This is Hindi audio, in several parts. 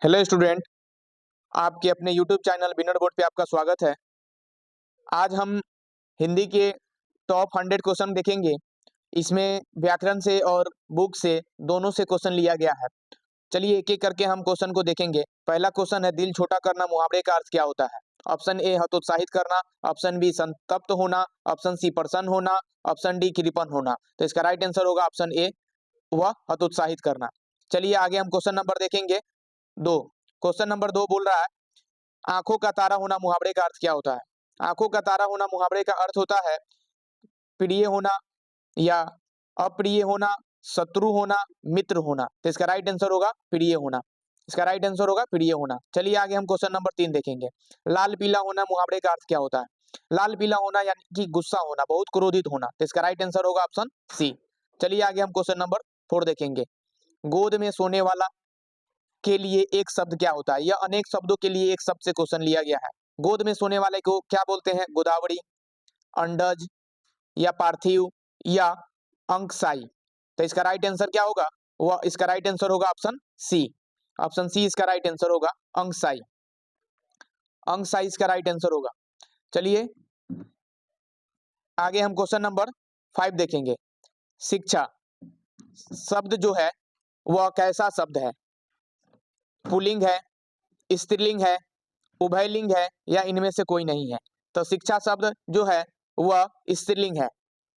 हेलो स्टूडेंट, आपके अपने यूट्यूब चैनल विनर बोर्ड पे आपका स्वागत है। आज हम हिंदी के टॉप 100 क्वेश्चन देखेंगे। इसमें व्याकरण से और बुक से दोनों से क्वेश्चन लिया गया है। चलिए एक एक करके हम क्वेश्चन को देखेंगे। पहला क्वेश्चन है, दिल छोटा करना मुहावरे का अर्थ क्या होता है? ऑप्शन ए हतोत्साहित करना, ऑप्शन बी संतप्त होना, ऑप्शन सी प्रसन्न होना, ऑप्शन डी कृपण होना। तो इसका राइट आंसर होगा ऑप्शन ए, वह हतोत्साहित करना। चलिए आगे हम क्वेश्चन नंबर देखेंगे 2। क्वेश्चन नंबर 2 बोल रहा है, आंखों का तारा होना मुहावरे का अर्थ क्या होता है? आंखों का तारा होना मुहावरे का अर्थ होता है प्रिय होना या अप्रिय होना, शत्रु होना, मित्र होना। तो इसका राइट आंसर होगा प्रिय होना। इसका राइट आंसर होगा प्रिय होना। चलिए आगे हम क्वेश्चन नंबर 3 देखेंगे। लाल पीला होना मुहावरे का अर्थ क्या होता है? लाल पीला होना यानी कि गुस्सा होना, बहुत क्रोधित होना। तो इसका राइट आंसर होगा ऑप्शन सी। चलिए आगे हम क्वेश्चन नंबर 4 देखेंगे। गोद में सोने वाला के लिए एक शब्द क्या होता है? यह अनेक शब्दों के लिए एक शब्द से क्वेश्चन लिया गया है। गोद में सोने वाले को क्या बोलते हैं? गोदावरी, अंडज या पार्थिव या अंकसाई। तो इसका राइट आंसर क्या होगा? वह इसका राइट आंसर होगा ऑप्शन सी। ऑप्शन सी इसका राइट आंसर होगा, अंकसाई। अंकसाई इसका राइट आंसर होगा। चलिए आगे हम क्वेश्चन नंबर 5 देखेंगे। शिक्षा शब्द जो है वह कैसा शब्द है? पुल्लिंग है, स्त्रीलिंग है, उभयलिंग है या इनमें से कोई नहीं है? तो शिक्षा शब्द जो है वह स्त्रीलिंग है।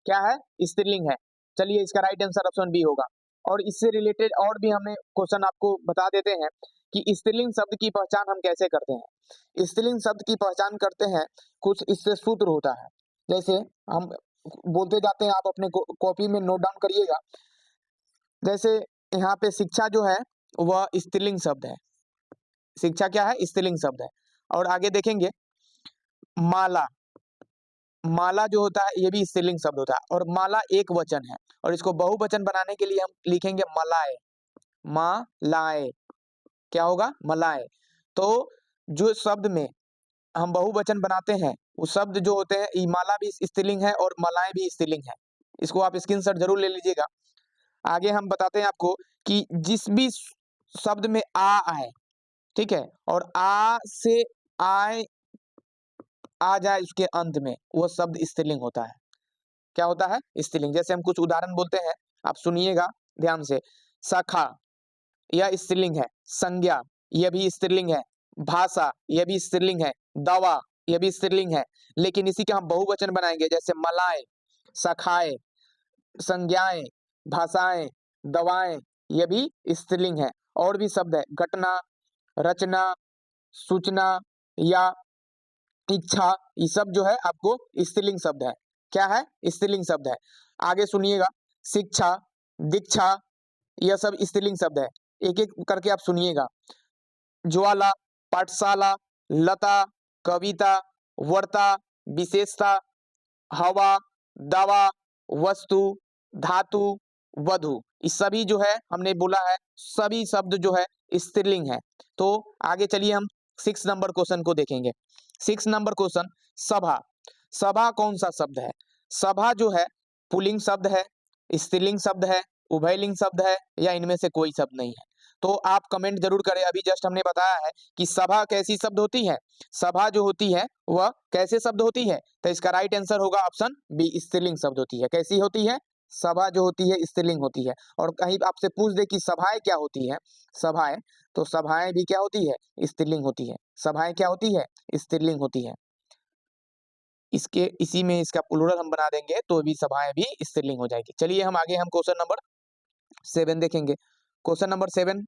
क्या है? स्त्रीलिंग है। चलिए इसका राइट आंसर ऑप्शन बी होगा। और इससे रिलेटेड और भी हमें क्वेश्चन आपको बता देते हैं कि स्त्रीलिंग शब्द की पहचान हम कैसे करते हैं। स्त्रीलिंग शब्द की पहचान करते हैं, कुछ इससे सूत्र होता है। जैसे हम बोलते जाते हैं, आप अपने कॉपी में नोट डाउन करिएगा। जैसे यहाँ पे शिक्षा जो है वह स्त्रीलिंग शब्द है। शिक्षा क्या है? स्त्रीलिंग शब्द है। और आगे देखेंगे, माला, माला जो होता है ये भी स्त्रीलिंग शब्द होता है और माला एक वचन है। और इसको बहुवचन बनाने के लिए हम लिखेंगे मलाए। मालाए क्या होगा? मलाए। तो जो शब्द में हम बहुवचन बनाते हैं वो शब्द जो होते हैं, ये माला भी स्त्रीलिंग है और मलाए भी स्त्रीलिंग है। इसको आप स्क्रीनशॉट जरूर ले लीजिएगा। आगे हम बताते हैं आपको कि जिस भी शब्द में आ आए, ठीक है, और आ से आए आ जाए उसके अंत में, वो शब्द स्त्रीलिंग होता है। क्या होता है? स्त्रीलिंग। जैसे हम कुछ उदाहरण बोलते हैं, आप सुनिएगा ध्यान से। शाखा यह स्त्रीलिंग है। संज्ञा यह भी स्त्रीलिंग है। भाषा यह भी स्त्रीलिंग है। दवा यह भी स्त्रीलिंग है। लेकिन इसी का हम बहुवचन बनाएंगे, जैसे मलाए, शाखाएं, संज्ञाएं, भाषाएं, दवाएं, यह भी स्त्रीलिंग है। और भी शब्द है, घटना, रचना, सूचना या इच्छा, ये सब जो है आपको स्त्रीलिंग शब्द है। क्या है? स्त्रीलिंग शब्द है। आगे सुनिएगा, शिक्षा, दीक्षा, यह सब स्त्रीलिंग शब्द है। एक एक करके आप सुनिएगा। ज्वाला, पाठशाला, लता, कविता, वर्ता, विशेषता, हवा, दवा, वस्तु, धातु, वधु, ये सभी जो है हमने बोला है, सभी शब्द जो है स्त्रीलिंग है। तो आगे चलिए हम 6 नंबर क्वेश्चन को देखेंगे। 6 नंबर क्वेश्चन, सभा। सभा कौन सा शब्द है? सभा जो है पुल्लिंग शब्द है, स्त्रीलिंग शब्द है, उभयलिंग शब्द है या इनमें से कोई शब्द नहीं है? तो आप कमेंट जरूर करें। अभी जस्ट हमने बताया है कि सभा कैसी शब्द होती है। सभा जो होती है वह कैसे शब्द होती है? तो इसका राइट आंसर होगा ऑप्शन बी, स्त्रीलिंग शब्द होती है। कैसी होती है? सभा जो होती है स्त्रीलिंग होती है। और कहीं आपसे पूछ दे कि सभाएं क्या होती है, सभाएं, तो सभाएं भी क्या होती है? स्त्रीलिंग होती है। सभाएं क्या होती है? स्त्रीलिंग होती है। इसके इसी में इसका प्लूरल हम बना देंगे तो भी सभाएं भी स्त्रीलिंग हो जाएगी। चलिए हम आगे हम क्वेश्चन नंबर 7 देखेंगे। क्वेश्चन नंबर 7,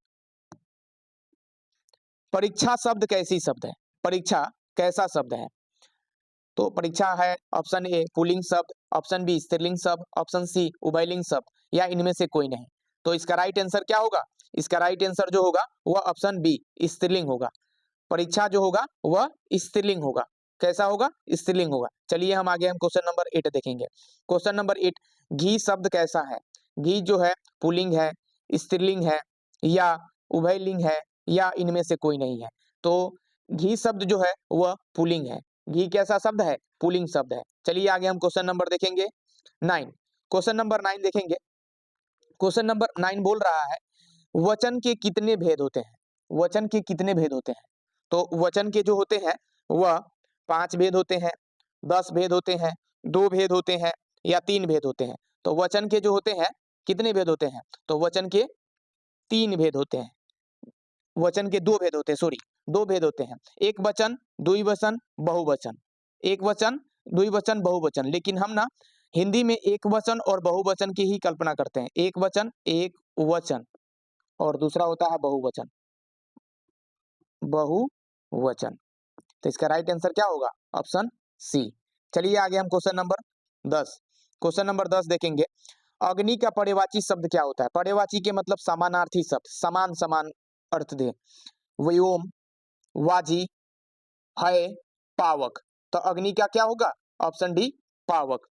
परीक्षा शब्द कैसी शब्द है? परीक्षा कैसा शब्द है? तो परीक्षा है ऑप्शन ए पुल्लिंग शब्द, ऑप्शन बी स्त्रीलिंग शब्द, ऑप्शन सी उभयलिंग शब्द या इनमें से कोई नहीं। तो इसका राइट आंसर क्या होगा? इसका राइट आंसर जो होगा वह ऑप्शन बी, स्त्रीलिंग होगा। परीक्षा जो होगा वह स्त्रीलिंग होगा। कैसा होगा? स्त्रीलिंग होगा। चलिए हम आगे हम क्वेश्चन नंबर 8 देखेंगे। क्वेश्चन नंबर 8, घी शब्द कैसा है? घी जो है पुल्लिंग है, स्त्रीलिंग है या उभयलिंग है या इनमें से कोई नहीं है? तो घी शब्द जो है वह पुल्लिंग है। घी कैसा शब्द है? पुल्लिंग शब्द है। चलिए आगे हम क्वेश्चन नंबर देखेंगे 9। क्वेश्चन नंबर 9 देखेंगे। क्वेश्चन नंबर 9 बोल रहा है, वचन के कितने भेद होते हैं? वचन के कितने भेद होते हैं? तो वचन के जो होते हैं वह 5 भेद होते हैं, 10 भेद होते हैं, 2 भेद होते हैं या 3 भेद होते हैं। तो वचन के जो होते हैं कितने भेद होते हैं? तो वचन के 3 भेद होते हैं। वचन के 2 भेद होते हैं, सॉरी 2 भेद होते हैं। एक वचन, द्विवचन, बहुवचन। एक वचन, द्विवचन, बहुवचन। लेकिन हम ना हिंदी में एक वचन और बहुवचन की ही कल्पना करते हैं। एक वचन, एक वचन और दूसरा होता है बहुवचन। बहुवचन। तो इसका राइट आंसर क्या होगा? Option C. चलिए आगे हम क्वेश्चन नंबर 10। क्वेश्चन नंबर 10 देखेंगे। अग्नि का पर्यायवाची शब्द क्या होता है? पर्यायवाची के मतलब समानार्थी शब्द, समान समान अर्थ दे। व्योम, वाजी, है, पावक। तो अग्नि का क्या होगा? ऑप्शन डी पावक।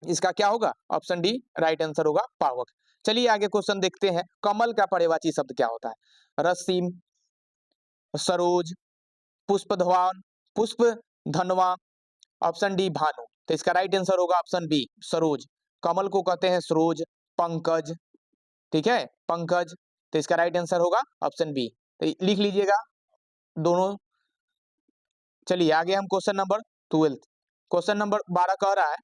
इसका क्या होगा? ऑप्शन डी राइट आंसर होगा पावक। चलिए आगे क्वेश्चन देखते हैं। कमल का पर्यायवाची शब्द क्या होता है? रसीम, सरोज, पुष्पधवान, पुष्प धनवा, ऑप्शन डी भानु। तो इसका राइट आंसर होगा ऑप्शन बी सरोज। कमल को कहते हैं सरोज, पंकज, ठीक है, पंकज। तो इसका राइट आंसर होगा ऑप्शन बी। तो लिख लीजिएगा दोनों। चलिए आगे हम क्वेश्चन नंबर 12। क्वेश्चन नंबर 12 कह रहा है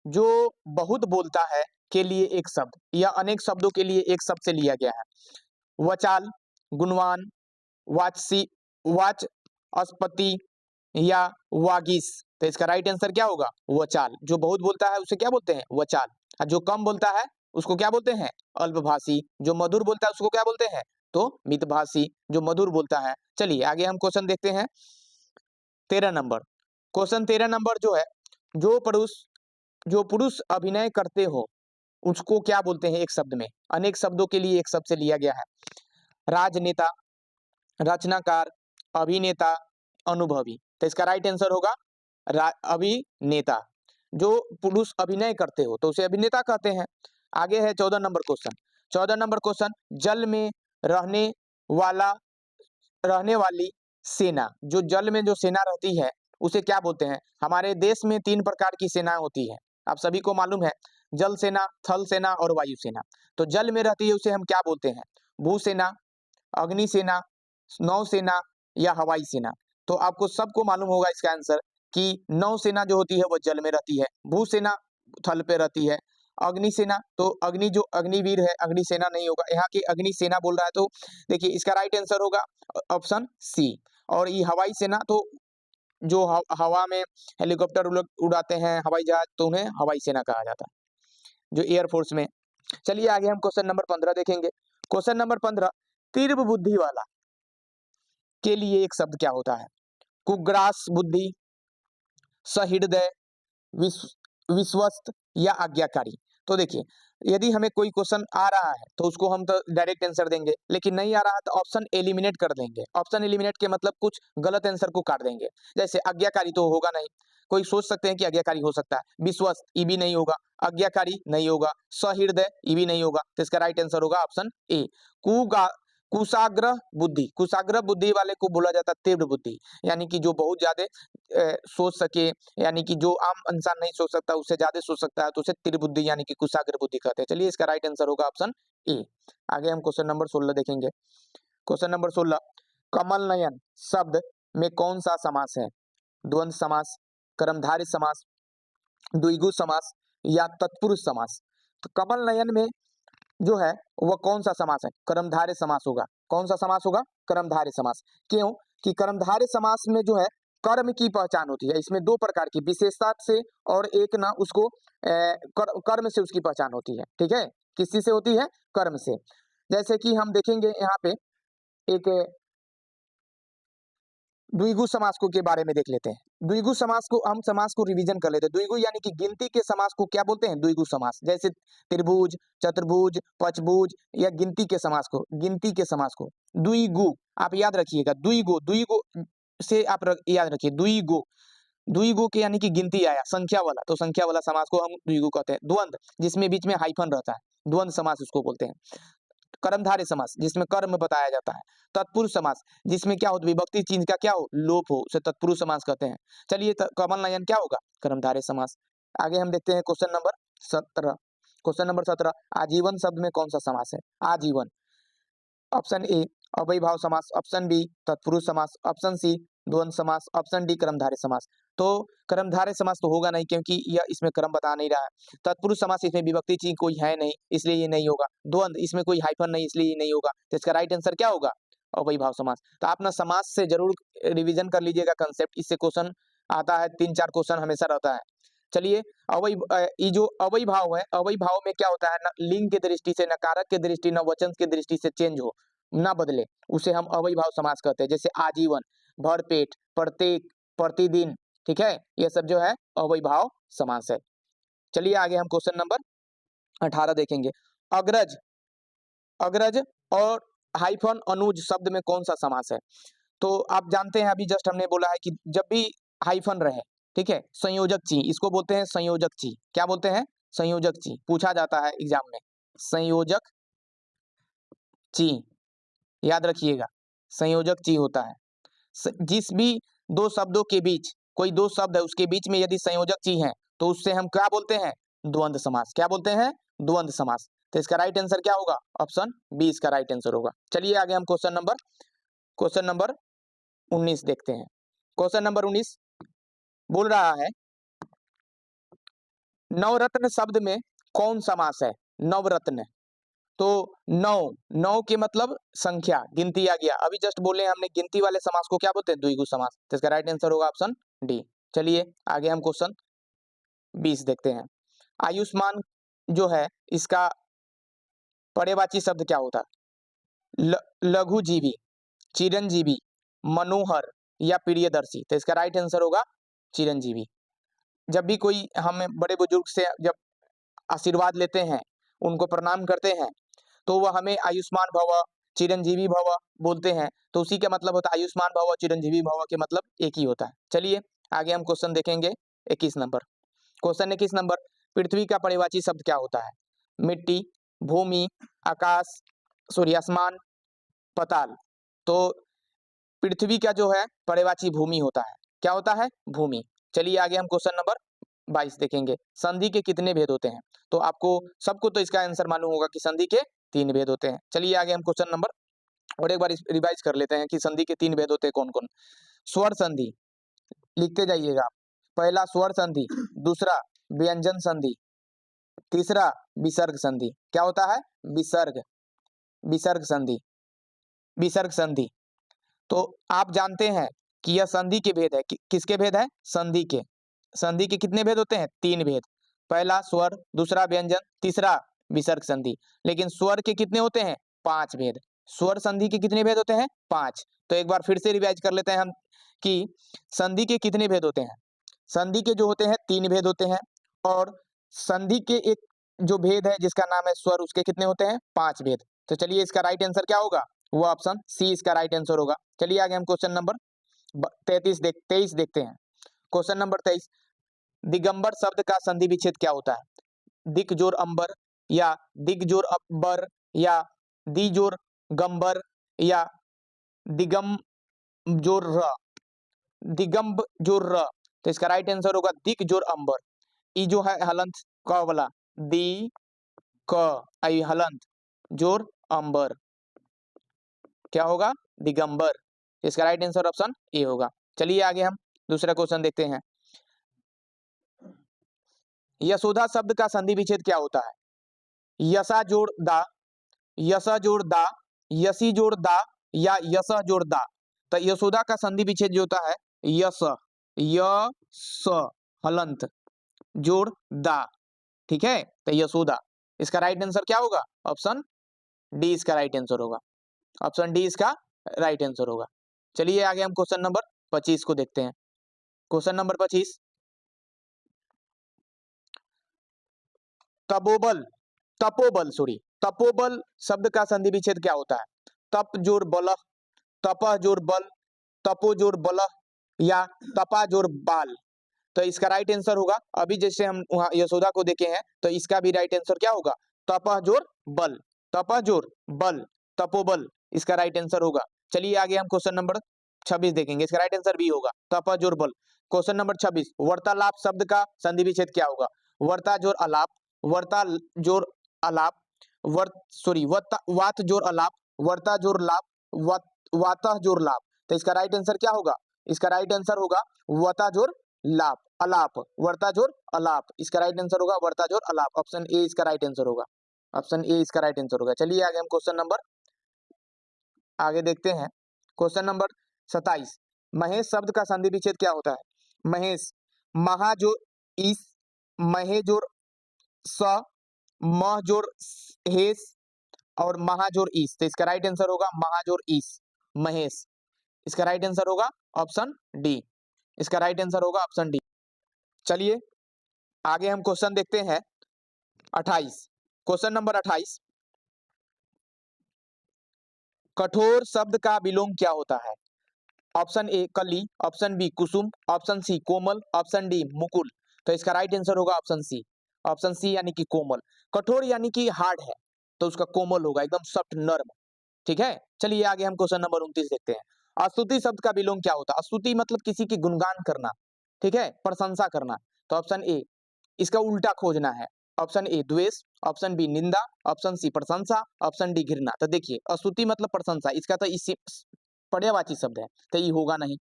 जो बहुत बोलता है के लिए एक शब्द या अनेक शब्दों के लिए एक शब्द से लिया गया है। वचाल, गुणवान, वाचसी, वाचस्पति या वागीश। तो इसका राइट आंसर क्या होगा? वचाल। जो बहुत बोलता है उसे क्या बोलते हैं? वचाल। और जो कम बोलता है उसको क्या बोलते हैं? अल्पभाषी। जो मधुर बोलता है उसको क्या बोलते हैं? तो मितभाषी, जो मधुर बोलता है। चलिए आगे हम क्वेश्चन देखते हैं 13 नंबर। क्वेश्चन 13 नंबर जो है, जो पुरुष अभिनय करते हो उसको क्या बोलते हैं? एक शब्द में, अनेक शब्दों के लिए एक शब्द से लिया गया है। राजनेता, रचनाकार, अभिनेता, अनुभवी। तो इसका राइट आंसर होगा अभिनेता। जो पुरुष अभिनय करते हो तो उसे अभिनेता कहते हैं। आगे है 14 नंबर क्वेश्चन। 14 नंबर क्वेश्चन, जल में रहने वाला रहने वाली सेना, जो जल में जो सेना रहती है उसे क्या बोलते हैं? हमारे देश में 3 प्रकार की सेना होती है, आप सभी को मालूम है। जल सेना, थल सेना और वायु सेना। तो जल में रहती है उसे हम क्या बोलते हैं? भूसेना, अग्नि सेना, नौसेना या हवाई सेना। तो आपको सबको मालूम होगा इसका आंसर कि नौसेना जो होती है वो जल में रहती है, भूसेना थल पे रहती है, अग्नि सेना तो अग्नि जो अग्निवीर है, अग्नि सेना नहीं होगा, यहाँ की अग्नि सेना बोल रहा है। तो देखिए इसका राइट आंसर होगा ऑप्शन सी। और ये हवाई सेना तो जो हवा में हेलीकॉप्टर उड़ाते हैं, हवाई जहाज, तो उन्हें हवाई सेना कहा जाता है, जो एयरफोर्स में। चलिए आगे हम क्वेश्चन नंबर 15 देखेंगे। क्वेश्चन नंबर 15, तीव्र बुद्धि वाला के लिए एक शब्द क्या होता है? कुग्रास बुद्धि, सहृदय, विश्वस्त या आज्ञाकारी। तो देखिए यदि हमें कोई क्वेश्चन आ रहा है तो उसको हम तो डायरेक्ट आंसर देंगे, लेकिन नहीं आ रहा है तो ऑप्शन एलिमिनेट कर देंगे। ऑप्शन एलिमिनेट के मतलब कुछ गलत आंसर को काट देंगे। जैसे आज्ञाकारी तो होगा नहीं, कोई सोच सकते हैं कि आज्ञाकारी हो सकता है। विश्वस्त ये भी नहीं होगा, आज्ञाकारी नहीं होगा, सहृदय ये भी नहीं होगा। तो इसका राइट आंसर होगा ऑप्शन ए कुगा कुशाग्र बुद्धि। कुशाग्र बुद्धि वाले को बोला जाता है तीव्र बुद्धि, यानी कि जो बहुत ज्यादा सोच सके, यानी कि जो आम इंसान नहीं सोच सकता उससे ज्यादा सोच सकता है, तो उसे तीव्र बुद्धि यानी कि कुशाग्र बुद्धि कहते हैं। चलिए इसका राइट आंसर होगा ऑप्शन ए। आगे हम क्वेश्चन नंबर 16 देखेंगे। क्वेश्चन नंबर 16, कमल नयन शब्द में कौन सा समास है? द्वंद्व समास, कर्मधारय समास, द्विगु समास या तत्पुरुष समास। तो कमल नयन में जो है वह कौन सा समास है? कर्मधारय समास होगा। कौन सा समास होगा? कर्मधारय समास। क्यों कि कर्मधारय समास में जो है कर्म की पहचान होती है। इसमें 2 प्रकार की, विशेषता से और एक ना उसको कर्म से उसकी पहचान होती है। ठीक है, किसी से होती है? कर्म से। जैसे कि हम देखेंगे यहाँ पे एक द्विगु समास को के बारे में देख लेते हैं। द्विगु समास को हम समास को रिवीजन कर लेते हैं। द्विगु यानी कि गिनती के समास को क्या बोलते हैं? द्विगु समास। जैसे त्रिभुज, चतुर्भुज, पंचभुज या गिनती के समास को, गिनती के समास को द्विगु आप याद रखिएगा। द्विगु, द्विगु से आप याद रखिए द्विगु। द्विगु के यानी कि गिनती आया, संख्या वाला, तो संख्या वाला समास को हम द्विगु कहते हैं। द्वंद्व जिसमें बीच में हाइफन रहता है, द्वंद्व समास उसको बोलते हैं। कर्मधारय समास जिसमें कर्म बताया जाता है। तत्पुरुष समास जिसमें क्या हो, विभक्ति चिन्ह का क्या हो, लोप हो, उसे तत्पुरुष समास कहते हैं। चलिए कमल नयन क्या होगा? कर्मधारय समास। आगे हम देखते हैं क्वेश्चन नंबर 17। क्वेश्चन नंबर 17, आजीवन शब्द में कौन सा समास है? आजीवन, ऑप्शन ए अव्ययीभाव समास ऑप्शन बी, तत्पुरुष समास ऑप्शन सी, द्वंद्व समास ऑप्शन डी, कर्मधारय समास। तो कर्मधारय समास तो होगा नहीं क्योंकि यह इसमें क्रम बता नहीं रहा है। तत्पुरुष समास इसमें विभक्ति चिन्ह कोई है नहीं इसलिए ये नहीं होगा। द्वंद्व इसमें कोई हाइफन नहीं इसलिए ये नहीं होगा। तो इसका राइट आंसर क्या होगा? अव्ययीभाव समास। तो आप ना समास से जरूर रिवीजन कर लीजिएगा कंसेप्ट, इससे क्वेश्चन आता है, 3-4 क्वेश्चन हमेशा रहता है। चलिए ये जो अव्ययीभाव है, अव्ययीभाव में क्या होता है ना, लिंग के दृष्टि से, न कारक के दृष्टि, न वचन के दृष्टि से चेंज हो, ना बदले, उसे हम अव्ययीभाव समास कहते हैं। जैसे आजीवन, भरपेट, प्रत्येक, प्रतिदिन, ठीक है, ये सब जो है अव्ययीभाव समास है। चलिए आगे हम क्वेश्चन नंबर 18 देखेंगे। अग्रज, अग्रज और हाइफन अनुज शब्द में कौन सा समास है? तो आप जानते हैं, अभी जस्ट हमने बोला है कि जब भी हाइफन रहे, ठीक है, संयोजक चिन्ह, इसको बोलते हैं संयोजक चिन्ह। क्या बोलते हैं? संयोजक चिन्ह। पूछा जाता है एग्जाम में, संयोजक चिन्ह, याद रखिएगा, संयोजक चिन्ह होता है। जिस भी दो शब्दों के बीच, कोई दो शब्द है उसके बीच में यदि संयोजक चिन्ह है तो उससे हम क्या बोलते हैं? द्वंद्व समास। क्या बोलते हैं? द्वंद्व समास। तो इसका राइट आंसर क्या होगा? ऑप्शन बी इसका राइट आंसर होगा। चलिए आगे हम क्वेश्चन नंबर 19 देखते हैं। क्वेश्चन नंबर 19 बोल रहा है, नवरत्न शब्द में कौन समास है? नवरत्न, तो नौ के मतलब संख्या, गिनती आ गया। अभी जस्ट बोले हमने गिनती वाले समास को क्या बोलते हैं? द्विगु समास। तो इसका राइट आंसर होगा ऑप्शन डी। चलिए आगे हम क्वेश्चन 20 देखते हैं। आयुष्मान जो है इसका पर्यायवाची शब्द क्या होता है? लघुजीवी, चिरंजीवी, मनोहर या प्रियदर्शी। तो इसका राइट आंसर होगा चिरंजीवी। जब भी कोई हमें बड़े बुजुर्ग से जब आशीर्वाद लेते हैं, उनको प्रणाम करते हैं, तो वह हमें आयुष्मान भव, चिरंजीवी भव बोलते हैं। तो उसी का मतलब होता है आयुष्मान भव, चिरंजीवी भव के मतलब एक ही होता है। चलिए आगे हम क्वेश्चन देखेंगे 21 नंबर। क्वेश्चन 21 नंबर, पृथ्वी का पर्यायवाची शब्द क्या होता है? मिट्टी, भूमि, आकाश, आसमान, पताल। तो पृथ्वी का जो है पर्यायवाची भूमि होता है। क्या होता है? भूमि। चलिए आगे हम क्वेश्चन नंबर 22 देखेंगे। संधि के कितने भेद होते हैं? तो आपको सबको तो इसका आंसर मालूम होगा कि संधि के 3 भेद होते हैं। चलिए आगे हम क्वेश्चन नंबर और एक बार रिवाइज कर लेते हैं कि संधि के 3 भेद होते हैं कौन कौन। स्वर संधि, लिखते जाइएगा। पहला स्वर संधि, दूसरा व्यंजन संधि, तीसरा विसर्ग संधि। क्या होता है? विसर्ग संधि, विसर्ग संधि। तो आप जानते हैं कि यह संधि के भेद है। किसके भेद है? संधि के। संधि के कितने भेद होते हैं? 3 भेद। पहला स्वर, दूसरा व्यंजन, तीसरा विसर्ग संधि। लेकिन स्वर के कितने होते हैं? 5 भेद। स्वर संधि के कितने भेद होते हैं? 5। तो एक बार फिर से रिवाइज कर लेते हैं हम कि संधि के कितने भेद होते हैं। संधि के जो होते हैं 3 भेद होते हैं, और संधि के एक जो भेद है जिसका नाम है स्वर, उसके कितने होते हैं? 5 भेद। तो चलिए इसका राइट आंसर क्या होगा? वो ऑप्शन सी इसका राइट आंसर होगा। चलिए आगे हम क्वेश्चन नंबर 23 देखते हैं। क्वेश्चन नंबर 23, दिगंबर शब्द का संधि विच्छेद क्या होता है? दिक जोर अंबर, या दिग जोर अब्बर, या दी जोर गंबर, या दिगम जोर र, दिगंब जोर र। तो इसका राइट आंसर होगा दिक जोर अंबर। ई जो है हलंत क वाला, दी क आई हलंत जोर अंबर, क्या होगा? दिगंबर। इसका राइट आंसर ऑप्शन ए होगा। चलिए आगे हम दूसरा क्वेश्चन देखते हैं। यशोदा शब्द का संधि विच्छेद क्या होता है? यसा जोड़ दा, यसा जोड़ दा, यसी जोड़ दा, या यस जोड़ दा। तो यशोदा का संधि विच्छेद जो होता है यस, यस हलंत जोड़ दा, ठीक है, तो यशोदा। इसका राइट आंसर क्या होगा? ऑप्शन डी इसका राइट आंसर होगा। ऑप्शन डी इसका राइट आंसर होगा। चलिए आगे हम क्वेश्चन नंबर 25 को देखते हैं। क्वेश्चन नंबर 25, तपोबल शब्द का संधि विच्छेद क्या होता है? तप जोर बल, तपह जोर बल, तपो जोर बल, या तपा जोर बाल। तो इसका राइट आंसर होगा, अभी जैसे हम वहां यशोदा को देखे हैं, तो इसका भी राइट आंसर क्या होगा? तपह जोर बल, तपह जोर बल, तपोबल इसका राइट आंसर होगा। चलिए आगे हम क्वेश्चन नंबर 26 देखेंगे। इसका राइट आंसर बी होगा, तपह जोर बल। क्वेश्चन नंबर 26, वार्तालाप शब्द का संधि विच्छेद क्या होगा? वर्ता जोर अलाप, वर्ता जोर अलाप, वात जोर अलाप, वर्ता जोर लाप, वाता जोर लाप। तो इसका राइट आंसर क्या होगा? इसका राइट आंसर होगा वता जोर लाप, अलाप, वर्ता जोर अलाप। इसका राइट आंसर होगा वर्ता जोर अलाप। ऑप्शन ए इसका राइट आंसर होगा। ऑप्शन ए इसका राइट आंसर होगा। चलिए आगे हम क्वेश्चन नंबर आगे देखते हैं। Question number 27। महेश शब्द का संधि विच्छेद क्या होता है? महेश, महाजोर इस, महेजोर स, महजोर हेस और महाजोर ईस। तो इसका राइट आंसर होगा महाजोर ईस, महेश। इसका राइट आंसर होगा ऑप्शन डी। इसका राइट आंसर होगा ऑप्शन डी। चलिए आगे हम क्वेश्चन देखते हैं 28। Question number 28। कठोर शब्द का विलोम क्या होता है? ऑप्शन ए कली, ऑप्शन बी कुसुम, ऑप्शन सी कोमल, ऑप्शन डी मुकुल। तो इसका राइट आंसर होगा ऑप्शन सी। ऑप्शन सी यानी कि कोमल। कठोर यानी कि हार्ड है, तो उसका कोमल होगा, एकदम सॉफ्ट नर्म। ठीक है, चलिए आगे हम क्वेश्चन नंबर 29 देखते हैं। स्तुति शब्द का विलोम क्या होता है? स्तुति मतलब किसी की गुणगान करना, ठीक है, प्रशंसा करना। तो ऑप्शन ए, इसका उल्टा खोजना है। ऑप्शन ए द्वेष, ऑप्शन बी निंदा, ऑप्शन सी प्रशंसा, ऑप्शन डी घृणा। तो देखिए स्तुति मतलब प्रशंसा, इसका तो इसी पर्यायवाची शब्द है, तो ये होगा नहीं।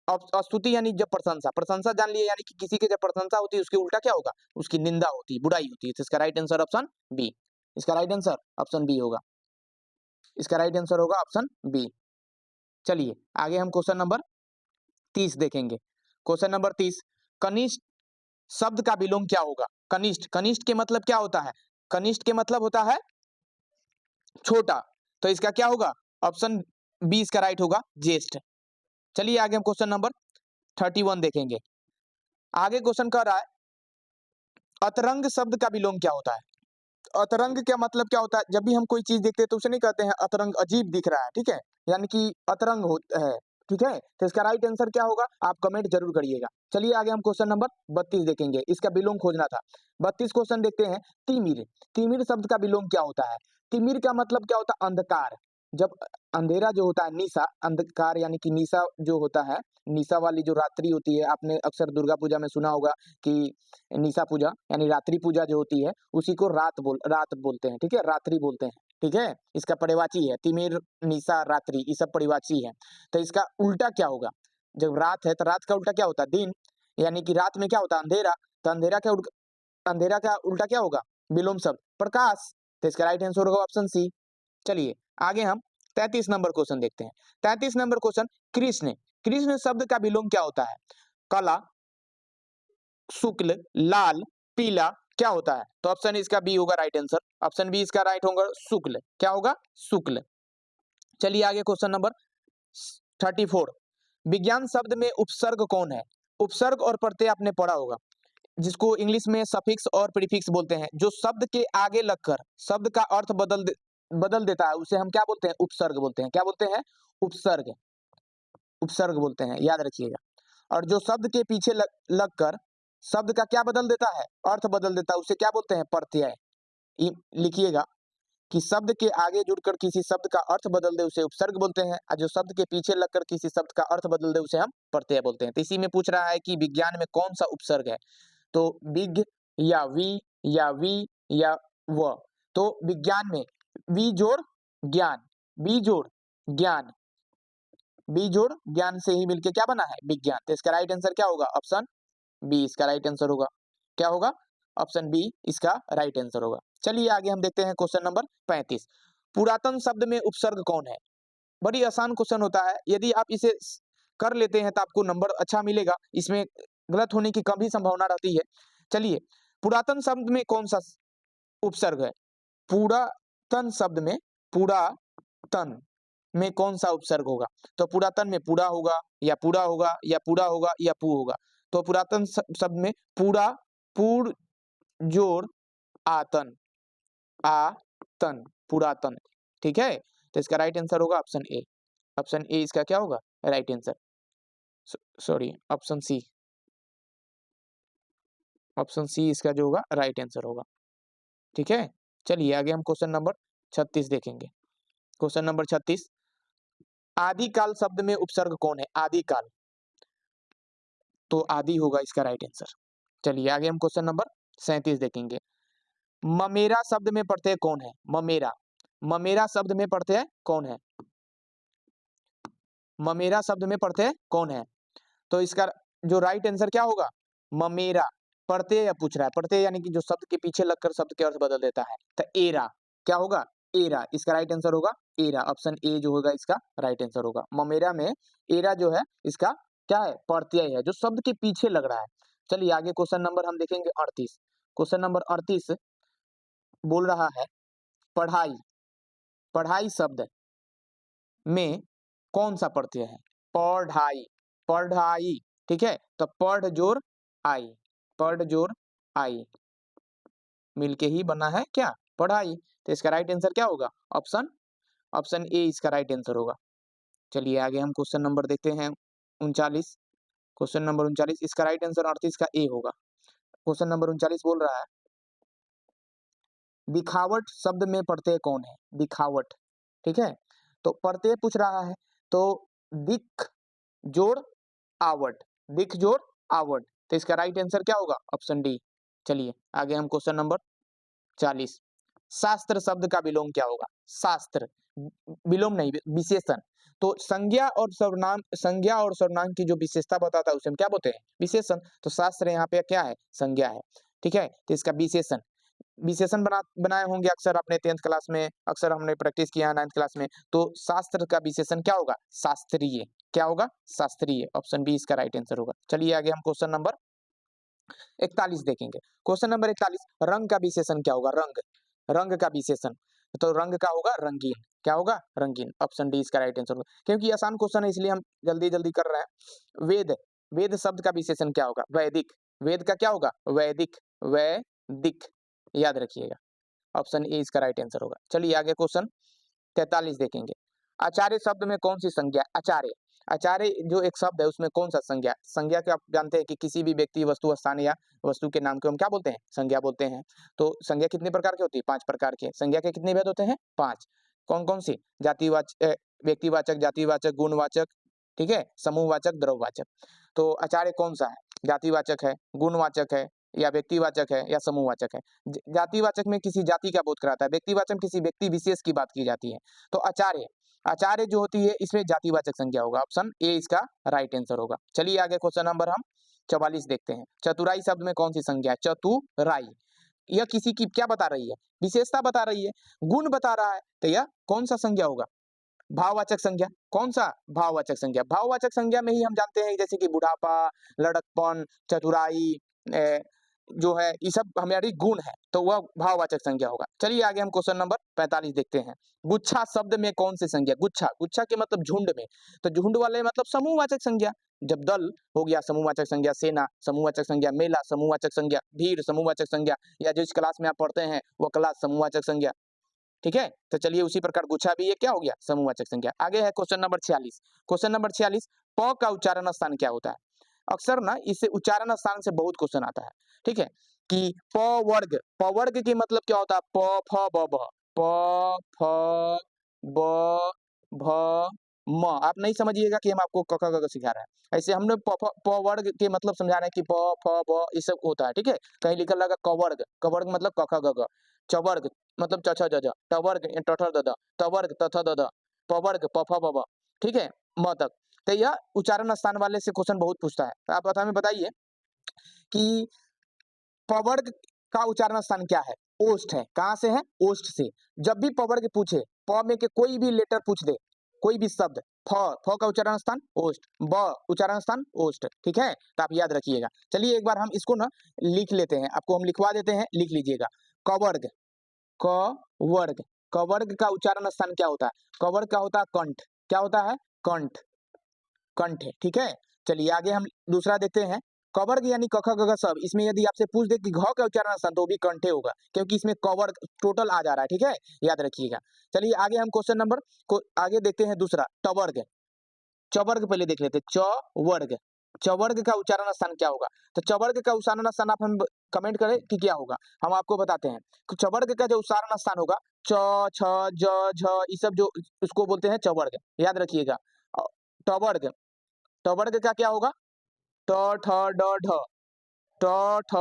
स्तुति यानी जब प्रशंसा, प्रशंसा जान लिए यानी कि किसी की जब प्रशंसा होती है उसके उल्टा क्या होगा? उसकी निंदा होती है, बुराई होती है। तो इसका राइट आंसर ऑप्शन बी। इसका राइट आंसर ऑप्शन बी होगा। इसका राइट आंसर होगा ऑप्शन बी। चलिए आगे हम क्वेश्चन नंबर 30 देखेंगे। Question number 30। कनिष्ठ शब्द का विलोम क्या होगा? कनिष्ठ, कनिष्ठ के मतलब क्या होता है? कनिष्ठ के मतलब होता है छोटा। तो इसका क्या होगा? ऑप्शन बी इसका राइट होगा, ज्येष्ठ। चलिए आगे हम क्वेश्चन नंबर 31 देखेंगे। आगे क्वेश्चन कर रहा है अतरंग शब्द का विलोम क्या होता है? अतरंग का मतलब क्या होता है? जब भी हम कोई चीज देखते हैं तो उसे नहीं कहते हैं अतरंग अजीब दिख रहा है, ठीक है, यानी कि अतरंग होता है, ठीक है। तो इसका राइट आंसर क्या होगा? आप कमेंट जरूर करिएगा। चलिए आगे हम क्वेश्चन नंबर 32 देखेंगे, इसका विलोम खोजना था। 32 क्वेश्चन देखते हैं। तिमिर, तिमिर शब्द का विलोम क्या होता है? तिमिर का मतलब क्या होता है? अंधकार। जब अंधेरा जो होता है, निशा, अंधकार यानी कि निशा जो होता है, निशा वाली जो रात्रि होती है, आपने अक्सर दुर्गा पूजा में सुना होगा कि निशा पूजा यानी रात्रि पूजा जो होती है उसी को रात बोलते हैं, ठीक है, रात्रि बोलते हैं, ठीक है। इसका पर्यायवाची है तिमिर, निशा, रात्रि, ये सब पर्यायवाची है। तो इसका उल्टा क्या होगा? जब रात है तो रात का उल्टा क्या होता है? दिन, यानी कि रात में क्या होता है? अंधेरा। तो अंधेरा का उल्टा क्या होगा? विलोम शब्द प्रकाश। तो इसका राइट आंसर होगा ऑप्शन सी। चलिए आगे हम 33 नंबर क्वेश्चन देखते हैं। 33 नंबर क्वेश्चन, कृष्ण, कृष्ण शब्द का विलोम क्या होता है? काला, शुक्ल, लाल, पीला, क्या होता है? तो ऑप्शन इसका बी होगा राइट आंसर। ऑप्शन बी इसका राइट होगा शुक्ल। क्या होगा? शुक्ल। चलिए आगे क्वेश्चन नंबर 34। विज्ञान शब्द में उपसर्ग कौन है? उपसर्ग और प्रत्यय आपने पढ़ा होगा, जिसको इंग्लिश में सफिक्स और प्रीफिक्स बोलते हैं। जो शब्द के आगे लगकर शब्द का अर्थ बदल देता है उसे हम क्या बोलते हैं? उपसर्ग बोलते हैं। क्या बोलते हैं? उपसर्ग। उपसर्ग बोलते हैं, याद रखिएगा। और जो शब्द के पीछे लगकर शब्द का क्या बदल देता है? अर्थ बदल देता है, उसे क्या बोलते हैं? प्रत्यय। लिखिएगा कि शब्द के आगे जुड़कर किसी शब्द का अर्थ बदल दे उसे उपसर्ग बोलते हैं, और जो शब्द के पीछे लगकर किसी शब्द का अर्थ बदल दे उसे हम प्रत्यय बोलते हैं। तो इसी में पूछ रहा है कि विज्ञान में कौन सा उपसर्ग है? तो विग या वी या वी या व। तो विज्ञान में वी जोड़ ज्ञान, वी जोड़ ज्ञान, बी जोड़ ज्ञान से ही मिलके क्या बना है? विज्ञान। तो इसका राइट आंसर क्या होगा? ऑप्शन बी इसका राइट आंसर होगा। क्या होगा? ऑप्शन बी इसका राइट आंसर होगा। चलिए आगे हम देखते हैं क्वेश्चन नंबर 35। पुरातन शब्द में उपसर्ग कौन है? बड़ी आसान क्वेश्चन होता है, यदि आप इसे कर लेते हैं तो आपको नंबर अच्छा मिलेगा, इसमें गलत होने की कम ही संभावना रहती है। चलिए, पुरातन शब्द में कौन सा उपसर्ग है? पुरातन शब्द में पुरातन में कौन सा उपसर्ग होगा? तो पुरातन में पूरा होगा या पूरा होगा या पूरा होगा या पू होगा। तो पुरातन शब्द में पूरा, पूर जोड़ आतन, आतन, पुरातन, ठीक है। तो इसका राइट आंसर होगा ऑप्शन ए। ऑप्शन ए इसका क्या होगा? Right answer. Sorry, option C. Option C इसका जो होगा राइट आंसर होगा, ठीक है। चलिए आगे हम क्वेश्चन नंबर 36 देखेंगे। Question number 36। आदिकाल शब्द में उपसर्ग कौन है? आदिकाल, तो आदि होगा इसका राइट आंसर। चलिए आगे हम क्वेश्चन नंबर 37 देखेंगे। ममेरा शब्द में प्रत्यय कौन है? ममेरा, ममेरा शब्द में प्रत्यय कौन है? ममेरा शब्द में प्रत्यय कौन है? तो इसका जो राइट आंसर क्या होगा? ममेरा। प्रत्यय पूछ रहा है, प्रत्यय यानी कि जो शब्द के पीछे लगकर शब्द के अर्थ बदल देता है। तो एरा क्या होगा? एरा। इसका राइट आंसर होगा एरा। ऑप्शन ए जो होगा इसका राइट आंसर होगा। ममेरा में एरा जो है इसका क्या है? प्रत्यय है जो शब्द के पीछे लग रहा है। चलिए आगे क्वेश्चन नंबर हम देखेंगे 38। क्वेश्चन नंबर 38 बोल रहा है पढ़ाई। पढ़ाई शब्द में कौन सा प्रत्यय है? पढ़ाई। पढ़ाई, ठीक है। तो पढ़ जोर आई, पढ़ जोर आई मिलके ही बना है क्या? पढ़ाई। तो इसका राइट आंसर क्या होगा? ऑप्शन ऑप्शन ए इसका राइट आंसर होगा। चलिए आगे हम क्वेश्चन नंबर देखते हैं 39। क्वेश्चन नंबर 39 इसका राइट आंसर 38 का ए होगा। क्वेश्चन नंबर 39 बोल रहा है दिखावट शब्द में प्रत्यय कौन है? दिखावट, ठीक है। तो प्रत्यय पूछ रहा है तो दिख जोड़ आवट, दिख जोड़ आवट। तो इसका राइट आंसर क्या होगा? Option D. चलिए आगे हम क्वेश्चन नंबर 40। शास्त्र शब्द का विलोम क्या होगा? शास्त्र, विलोम नहीं विशेषण। तो संज्ञा और सर्वनाम, संज्ञा और सर्वनाम की जो विशेषता बताता है उसे हम क्या बोलते हैं? विशेषण। तो शास्त्र यहाँ पे क्या है? संज्ञा है, ठीक है। तो इसका विशेषण, विशेषण बनाए होंगे अक्सर अपने 10th क्लास में, अक्सर हमने प्रैक्टिस किया है 9th क्लास में। तो शास्त्र का विशेषण क्या होगा? शास्त्रीय। क्या होगा? शास्त्रीय। ऑप्शन बी इसका राइट आंसर होगा। चलिए आगे हम क्वेश्चन नंबर 41 देखेंगे। क्वेश्चन नंबर 41 रंग का विशेषण क्या होगा? रंग, रंग का विशेषण। तो रंग का होगा रंगीन। क्या होगा? रंगीन। ऑप्शन डी इसका राइट आंसर होगा। क्योंकि आसान क्वेश्चन है इसलिए हम जल्दी जल्दी कर रहे हैं। वेद, वेद शब्द का विशेषण क्या होगा? वैदिक। वेद का क्या होगा? वैदिक, वैदिक, याद रखिएगा। ऑप्शन ए इसका राइट आंसर होगा। चलिए आगे क्वेश्चन 43 देखेंगे। आचार्य शब्द में कौन सी संज्ञा? आचार्य, आचार्य जो एक शब्द है उसमें कौन सा संज्ञा? संज्ञा को आप जानते हैं कि किसी भी व्यक्ति, वस्तु, स्थान या वस्तु के नाम को हम क्या बोलते हैं? संज्ञा बोलते हैं। तो संज्ञा कितने प्रकार की होती है? 5 प्रकार के। संज्ञा के कितने भेद होते हैं? 5। कौन कौन सी? जातिवाचक, व्यक्तिवाचक, जातिवाचक, गुणवाचक, ठीक है, समूहवाचक, द्रव्यवाचक। तो आचार्य कौन सा है? जातिवाचक है, गुणवाचक है, या व्यक्तिवाचक है, या समूहवाचक है? जातिवाचक में किसी जाति का बोध कराता है, व्यक्तिवाचक किसी व्यक्ति विशेष की बात की जाती है। तो आचार्य, आचार्य जो होती है इसमें जातिवाचक संज्ञा होगा। ऑप्शन ए इसका राइट आंसर होगा। चलिए आगे क्वेश्चन नंबर हम 44 देखते हैं। चतुराई शब्द में कौन सी संज्ञा है? चतुराई। यह किसी की क्या बता रही है? विशेषता बता रही है, गुण बता रहा है। तो यह कौन सा संज्ञा होगा? भाववाचक संज्ञा। कौन सा? भाववाचक संज्ञा। भाववाचक संज्ञा में ही हम जानते हैं जैसे कि बुढ़ापा, लड़कपन, चतुराई, जो है ये सब हमारी गुण है, तो वह भाववाचक संज्ञा होगा। चलिए आगे हम क्वेश्चन नंबर 45 देखते हैं। गुच्छा शब्द में कौन सी संज्ञा? गुच्छा, गुच्छा के मतलब झुंड में। तो झुंड वाले मतलब समूहवाचक संज्ञा। जब दल हो गया समूहवाचक संज्ञा, सेना समूहवाचक संज्ञा, मेला समूहवाचक संज्ञा, भीड़ समूहवाचक संज्ञा, या जिस क्लास में आप पढ़ते हैं वो क्लास समूहवाचक संज्ञा, ठीक है। तो चलिए उसी प्रकार गुच्छा भी ये क्या हो गया? समूहवाचक संज्ञा। आगे है क्वेश्चन नंबर 46। क्वेश्चन नंबर 46 प का उच्चारण स्थान क्या होता है? अक्सर ना इससे उच्चारण स्थान से बहुत क्वेश्चन आता है, ठीक है। कि प वर्ग, प वर्ग की मतलब क्या होता है? प फ ब भ, प फ ब भ म। आप नहीं समझिएगा कि हम आपको क ख ग घ सिखा रहे हैं। ऐसे हमने प वर्ग के मतलब समझा रहे हैं कि प फ ब ये सब होता है, ठीक है। कहीं लिखा लगा क वर्ग, क वर्ग मतलब क ख ग घ। च वर्ग मतलब च छ ज झ, ट वर्ग ट ठ द ध, त वर्ग त थ द ध, प वर्ग प फ ब भ, ठीक है, म तक। तो यह उच्चारण स्थान वाले से क्वेश्चन बहुत पूछता है। तो आप हमें बताइए कि पवर्ग का उच्चारण स्थान क्या है? ओष्ठ है। कहां से है? ओष्ठ से। जब भी पवर्ग पूछे, प में के कोई भी लेटर पूछ दे, कोई भी शब्द, फ, फ का उच्चारण स्थान ओष्ठ, ब उच्चारण स्थान ओष्ठ, ठीक है। तो आप याद रखिएगा। चलिए एक बार हम इसको ना लिख लेते हैं, आपको हम लिखवा देते हैं, लिख लीजिएगा। कवर्ग, क वर्ग, कवर्ग का उच्चारण स्थान क्या होता है? कवर्ग का होता है कंठ। क्या होता है? कंठ, कंठ है, ठीक है। चलिए आगे हम दूसरा देखते हैं। कवर्ग यानी क ख ग घ सब, इसमें यदि आपसे पूछ दे कि घ का उच्चारण स्थान तो भी कंठे होगा, क्योंकि इसमें कवर्ग टोटल आ जा रहा है, ठीक है, याद रखिएगा। चलिए आगे हम क्वेश्चन नंबर को आगे देखते हैं दूसरा, टवर्ग। चवर्ग पहले देख लेते हैं। च वर्ग, चवर्ग का उच्चारण स्थान क्या होगा? तो चवर्ग का उच्चारण स्थान आप हम कमेंट करें कि क्या होगा, हम आपको बताते हैं। तो चवर्ग का जो उच्चारण स्थान होगा, च छ ज झ ये सब जो उसको बोलते हैं चवर्ग, याद रखिएगा। टवर्ग, टवर्ग का क्या होगा? ट ठ ड ढ, ट ठ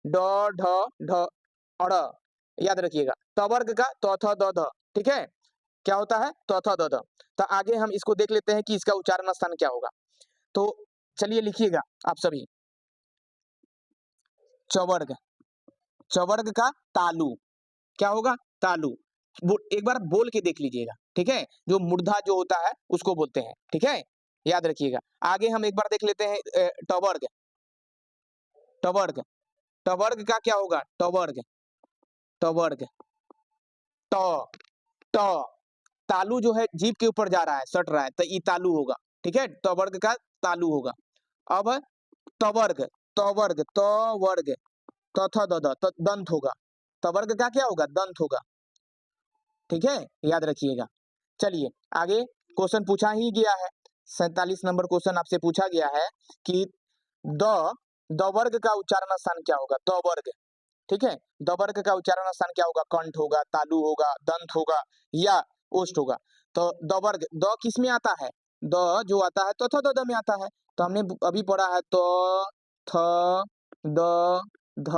ड ढ ढ अड़, याद रखिएगा। टवर्ग का त थ द ध, ठीक है। क्या होता है? त थ द ध। तो आगे हम इसको देख लेते हैं कि इसका उच्चारण स्थान क्या होगा। तो चलिए लिखिएगा आप सभी। चवर्ग, चवर्ग का तालु क्या होगा? तालु। एक बार बोल के देख लीजिएगा, ठीक है? जो मूर्धा जो होता है उसको बोलते हैं, ठीक है? याद रखिएगा। आगे हम एक बार देख लेते हैं टवर्ग, टवर्ग, टवर्ग का क्या होगा? टवर्ग, टवर्ग, ट, ट, तालु जो है जीभ के ऊपर जा रहा है, सट रहा है, तो ई तालु होगा, ठीक है? टवर्ग का तालु होगा। अब तवर्ग, तवर्ग, तवर्ग, त थ द ध, दंत होगा। तवर्ग का क्या होगा? दंत होगा, ठीक है? याद रखिएगा। चलिए आगे क्वेश्चन पूछा ही गया है, 47 नंबर क्वेश्चन आपसे पूछा गया है कि द द वर्ग का उच्चारण स्थान क्या होगा? द वर्ग, ठीक है? द वर्ग का उच्चारण स्थान क्या होगा? कंठ होगा, तालु होगा, दंत होगा या ओष्ठ होगा। तो द वर्ग, द किस में आता है? द जो आता है तो थ द द में आता है। तो हमने अभी पढ़ा है तो थ द ध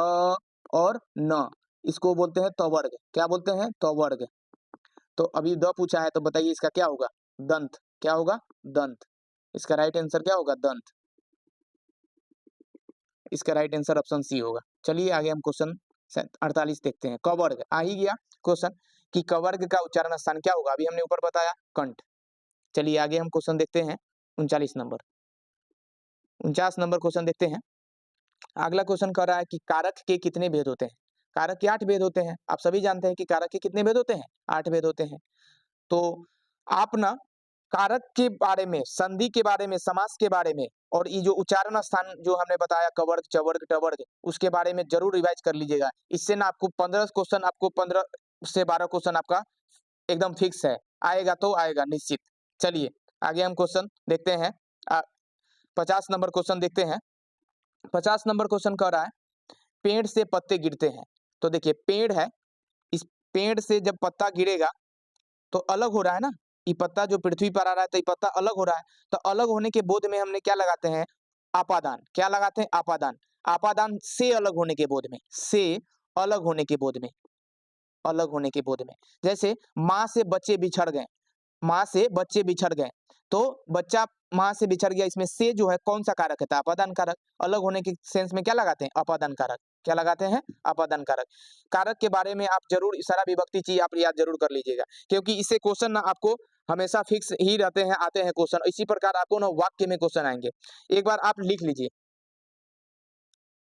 और न, इसको बोलते हैं तवर्ग। क्या बोलते हैं? तवर्ग। तो अभी द पूछा है तो बताइए इसका क्या होगा? दंत। क्या होगा? दंत। इसका राइट आंसर क्या होगा? दंत। इसका राइट आंसर ऑप्शन सी होगा। चलिए आगे हम क्वेश्चन 48 देखते हैं। कवर्ग आ ही गया क्वेश्चन कि कवर्ग का उच्चारण स्थान क्या होगा? अभी हमने ऊपर बताया कंठ। चलिए आगे हम क्वेश्चन देखते हैं 39 नंबर। 49 नंबर क्वेश्चन देखते हैं। अगला क्वेश्चन कह रहा है कि कारक के कितने भेद होते हैं? कारक के 8 भेद होते हैं। आप सभी जानते हैं कि कारक के कितने भेद होते हैं? 8 भेद होते हैं। तो आप ना कारक के बारे में, संधि के बारे में, समास के बारे में और ये जो उच्चारण स्थान जो हमने बताया कवर्ग, चवर्ग, टवर्ग, उसके बारे में जरूर रिवाइज कर लीजिएगा। इससे ना आपको 15 क्वेश्चन, आपको 15 से 12 क्वेश्चन आपका एकदम फिक्स है, आएगा तो आएगा निश्चित। चलिए आगे हम क्वेश्चन देखते हैं। 50 नंबर क्वेश्चन देखते हैं। 50 नंबर क्वेश्चन कह रहा है पेड़ से पत्ते गिरते हैं। तो देखिए पेड़ है, इस पेड़ से जब पत्ता गिरेगा तो अलग हो रहा है ना, ये पत्ता जो पृथ्वी पर आ रहा है तो ये पत्ता अलग हो रहा है। तो अलग होने के बोध में हमने क्या लगाते हैं? आपादान। क्या लगाते हैं? आपादान। आपादान से अलग होने के बोध में, से अलग होने के बोध में, अलग होने के बोध में। जैसे माँ से बच्चे बिछड़ गए, माँ से बच्चे बिछड़ गए, तो बच्चा माँ से बिछड़ गया, इसमें से जो है कौन सा कारक है? अपादान कारक। अलग होने के सेंस में क्या लगाते हैं? अपादान कारक। क्या लगाते हैं? अपादान कारक। कारक के बारे में आप जरूर सारा विभक्ति चीज आप याद जरूर कर लीजिएगा, क्योंकि इससे क्वेश्चन ना आपको हमेशा फिक्स ही रहते हैं, आते हैं क्वेश्चन। इसी प्रकार आपको ना वाक्य में क्वेश्चन आएंगे। एक बार आप लिख लीजिए,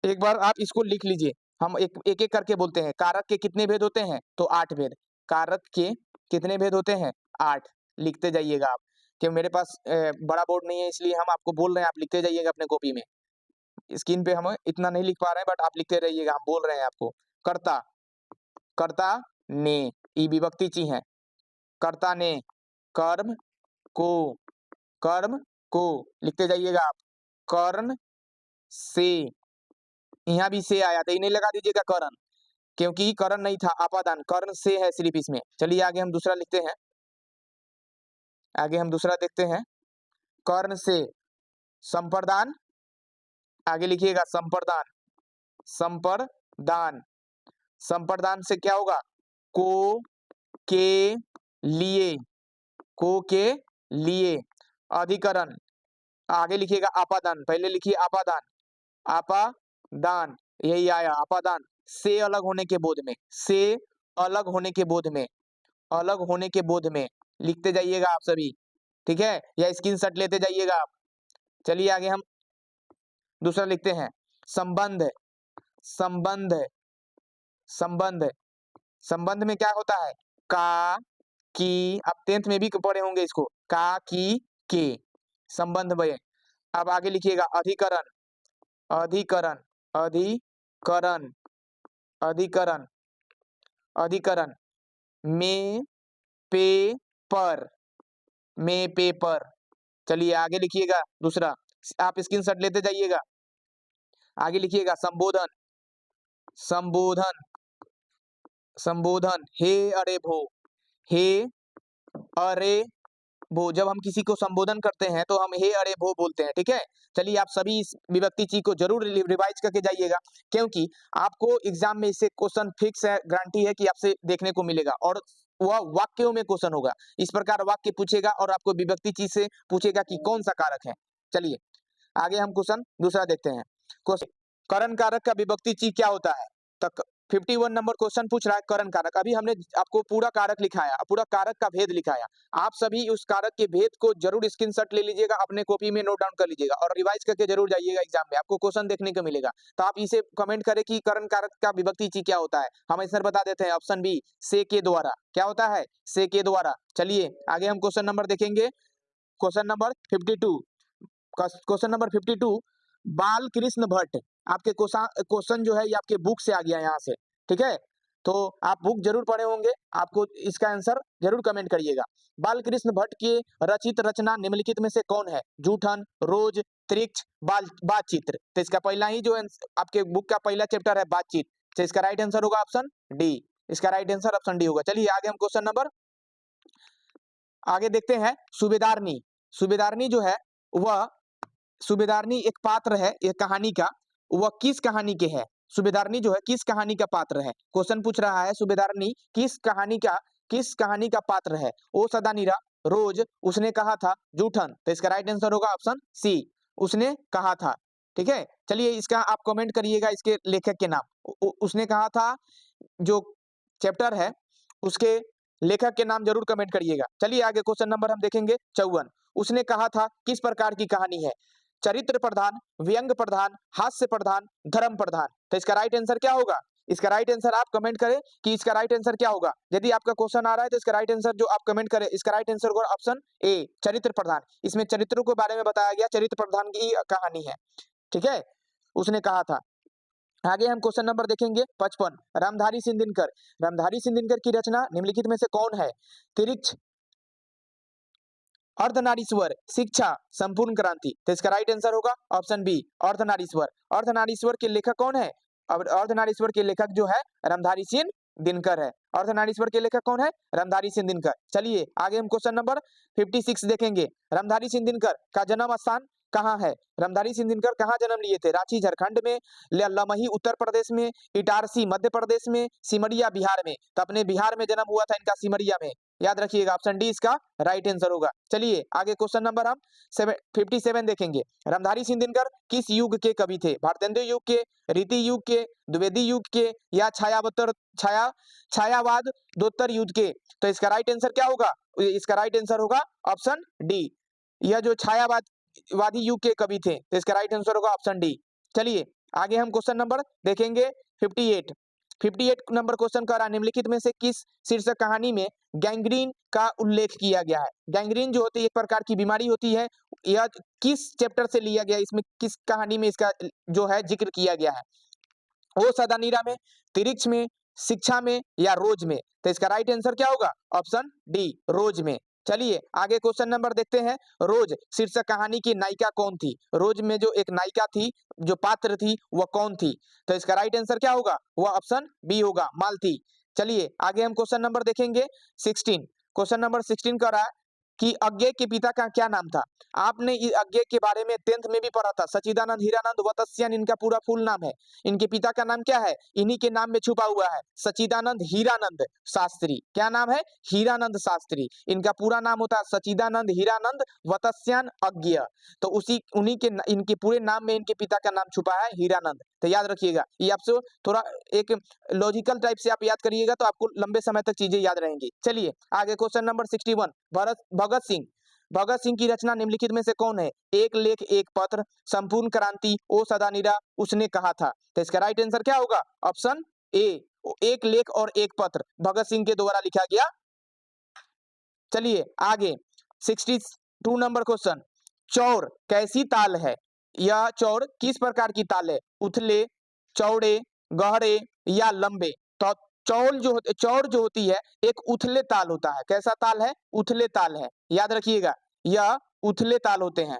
एक बार आप इसको लिख लीजिए। हम एक एक, एक करके बोलते हैं। कारक के कितने भेद होते हैं? तो 8 भेद। कारक के कितने भेद होते हैं? 8। लिखते जाइएगा आप, क्योंकि मेरे पास बड़ा बोर्ड नहीं है, इसलिए हम आपको बोल रहे हैं, आप लिखते जाइएगा अपने कॉपी में। स्क्रीन पे हम इतना नहीं लिख पा रहे हैं, बट आप लिखते रहिएगा, हम बोल रहे हैं आपको। कर्ता, कर्ता ने, ये विभक्ति ची है। कर्ता ने, कर्म को, कर्म को, लिखते जाइएगा आप। कर्ण से, यहाँ भी से आया था, ये नहीं लगा दीजिएगा कर्ण, क्योंकि कर्ण नहीं था, आपादान। कर्ण से है सिर्फ इसमें। चलिए आगे हम दूसरा लिखते हैं। आगे हम दूसरा देखते हैं। कर्ण से संप्रदान, आगे लिखिएगा संप्रदान, संप्रदान, संप्रदान से क्या होगा? को के लिए, को के लिए। अधिकरण, आगे लिखिएगा आपादान, पहले लिखिए आपादान, आपादान, यही आया आपादान। से अलग होने के बोध में, से अलग होने के बोध में, अलग होने के बोध में, लिखते जाइएगा आप सभी, ठीक है? या स्क्रीनशॉट लेते जाइएगा आप। चलिए आगे हम दूसरा लिखते हैं। संबंध, संबंध, संबंध, संबंध में क्या होता है? का की, आप 10th में भी पढ़े होंगे इसको। का की के, संबंध में। अब आगे लिखिएगा अधिकरण, अधिकरण, अधिकरण, अधिकरण, अधिकरण। में पे पर, में पेपर। चलिए आगे लिखिएगा दूसरा, आप स्क्रीनशॉट लेते जाइएगा। आगे लिखिएगा संबोधन, संबोधन, संबोधन। हे अरे भो, हे अरे भो, जब हम किसी को संबोधन करते हैं तो हम हे अरे भो बोलते हैं, ठीक है? चलिए आप सभी इस विभक्ति चीज को जरूर रिवाइज करके जाइएगा, क्योंकि आपको एग्जाम में इससे क्वेश्चन फिक्स है, गारंटी है कि आपसे देखने को मिलेगा। और वह वाक्यों में क्वेश्चन होगा। इस प्रकार वाक्य पूछेगा और आपको विभक्ति चीज से पूछेगा कि कौन सा कारक है। चलिए आगे हम क्वेश्चन दूसरा देखते हैं। करण कारक का विभक्ति चीज क्या होता है? तो 51 नंबर क्वेश्चन पूछ रहा है करण कारक। अभी हमने आपको पूरा कारक लिखाया, पूरा कारक का भेद लिखाया। आप सभी उस कारक के भेद को जरूर स्क्रीनशॉट ले लीजिएगा, अपने कॉपी में नोट डाउन कर लीजिएगा और रिवाइज करके जरूर जाइएगा एग्जाम में, आपको क्वेश्चन देखने को मिलेगा। तो आप इसे कमेंट करें कि करण कारक का विभक्ति चीज क्या होता है। हम आंसर बता देते हैं, ऑप्शन बी से के द्वारा। क्या होता है? से के द्वारा। चलिए आगे हम क्वेश्चन नंबर देखेंगे। Question number 52। क्वेश्चन नंबर 52 बाल कृष्ण भट्ट। आपके क्वेश्चन जो है ये आपके बुक से आ गया यहाँ से, ठीक है। तो आप बुक जरूर पढ़े होंगे, आपको इसका आंसर जरूर कमेंट करिएगा। बाल कृष्ण भट्ट के रचित रचना निम्नलिखित में से कौन है? जूठन, रोज, त्रिक्ष, बातचित्र। तो इसका पहला ही जो आपके बुक का पहला चैप्टर है बातचीत, तो इसका राइट आंसर होगा ऑप्शन डी। इसका राइट आंसर ऑप्शन डी होगा। चलिए आगे हम क्वेश्चन नंबर आगे देखते हैं। सूबेदारनी। सूबेदारनी जो है वह सूबेदारनी एक पात्र है एक कहानी का, वह किस कहानी के है? सूबेदारनी जो है किस कहानी का पात्र है? क्वेश्चन पूछ रहा है सूबेदारनी किस कहानी का पात्र है? ओ सदा नीरा, रोज, उसने कहा था, जूठन। तो इसका राइट आंसर होगा ऑप्शन सी, उसने कहा था। ठीक है, चलिए इसका आप कमेंट करिएगा इसके लेखक के नाम। उसने कहा था जो चैप्टर है उसके लेखक के नाम जरूर कमेंट करिएगा। चलिए आगे क्वेश्चन नंबर हम देखेंगे 54। उसने कहा था किस प्रकार की कहानी है? चरित्र प्रधान, व्यंग प्रधान, हास्य प्रधान, धर्म प्रधान। तो इसका राइट आंसर क्या होगा? इसका राइट आंसर आप कमेंट करें कि इसका राइट आंसर क्या होगा। यदि आपका क्वेश्चन आ रहा है तो इसका राइट आंसर जो आप कमेंट करें, इसका राइट आंसर होगा ऑप्शन ए, चरित्र प्रधान। इसमें चरित्रों के बारे में बताया गया, चरित्र प्रधान की कहानी है। ठीक है, उसने कहा था। आगे हम क्वेश्चन नंबर देखेंगे 55। रामधारी सिंह दिनकर। रामधारी सिंह दिनकर की रचना निम्नलिखित में से कौन है? तिरिक्ष, अर्धनारीश्वर, शिक्षा, संपूर्ण क्रांति। तो इसका राइट आंसर होगा ऑप्शन बी, अर्धनारीश्वर। अर्धनारीश्वर के लेखक कौन है? अब अर्धनारीश्वर के लेखक जो है रामधारी सिंह दिनकर है। अर्धनारीश्वर के लेखक कौन है? रामधारी सिंह दिनकर। चलिए आगे हम क्वेश्चन नंबर 56 देखेंगे। रामधारी सिंह दिनकर का जन्म स्थान कहाँ है? रामधारी सिंह दिनकर कहाँ जन्म लिए थे? रांची झारखंड में, लमही उत्तर प्रदेश में, इटारसी मध्य प्रदेश में, सिमरिया बिहार में। तो अपने बिहार में जन्म हुआ था इनका, सिमरिया में। याद रखिएगा ऑप्शन डी इसका राइट आंसर होगा। चलिए आगे क्वेश्चन नंबर हम 57 देखेंगे। रामधारी सिंह दिनकर किस युग के कवि थे? भारतेंदु युग के, रीति युग के, द्विवेदी युग के, या छायावाद दोत्तर युग के? तो इसका राइट आंसर क्या होगा? इसका राइट आंसर होगा ऑप्शन डी। यह जो छायावादी युग के कवि थे, तो इसका राइट आंसर होगा ऑप्शन डी। चलिए आगे हम क्वेश्चन नंबर देखेंगे 58 नंबर क्वेश्चन कर रहा है निम्नलिखित में से किस शीर्षक कहानी में गैंग्रीन का उल्लेख किया गया है? गैंग्रीन जो होती है एक प्रकार की बीमारी होती है, यह किस चैप्टर से लिया गया? इसमें किस कहानी में इसका जो है जिक्र किया गया है? ओ सदानीरा में, तिरिक्ष में, शिक्षा में, या रोज में? तो इसका राइट आंसर क्या होगा? ऑप्शन डी, रोज में। चलिए आगे क्वेश्चन नंबर देखते हैं। रोज शीर्षक कहानी की नायिका कौन थी? रोज में जो एक नायिका थी, जो पात्र थी, वह कौन थी? तो इसका राइट आंसर क्या होगा? वह ऑप्शन बी होगा, मालती। चलिए आगे हम क्वेश्चन नंबर देखेंगे 16। क्वेश्चन नंबर 16 का रहा है कि अज्ञेय के पिता का क्या नाम था? आपने इस अज्ञेय के बारे में 10th में भी पढ़ा था। सच्चिदानंद हीरानंद वतस्यान इनका पूरा फुल नाम है। इनके पिता का नाम क्या है? इन्हीं के नाम में छुपा हुआ है, सच्चिदानंद हीरानंद शास्त्री। क्या नाम है? हीरानंद शास्त्री। इनका पूरा नाम होता है सच्चिदानंद हीरानंद वतस्यान अज्ञेय। तो उन्हीं के इनके पूरे नाम में इनके पिता का नाम छुपा है, हीरानंद। तो याद रखिएगा, ये आपसे थोड़ा एक लॉजिकल टाइप से आप याद करिएगा तो आपको लंबे समय तक चीजें याद रहेंगी। चलिए आगे क्वेश्चन नंबर 61। भगत सिंह की रचना निम्नलिखित में से कौन है? एक लेख एक पत्र, संपूर्ण क्रांति, ओ सदानीरा, उसने कहा था। तो इसका राइट आंसर क्या होगा? ऑप्शन ए, एक लेख और एक पत्र भगत सिंह के द्वारा लिखा गया। चलिए आगे 62 नंबर क्वेश्चन। चौर कैसी ताल है? यह चौर किस प्रकार की ताल है? उथले, चौड़े, गहरे, या लंबे? तो चौर जो होती है एक उथले ताल होता है। कैसा ताल है? उथले ताल है। याद रखिएगा, यह उथले ताल होते हैं।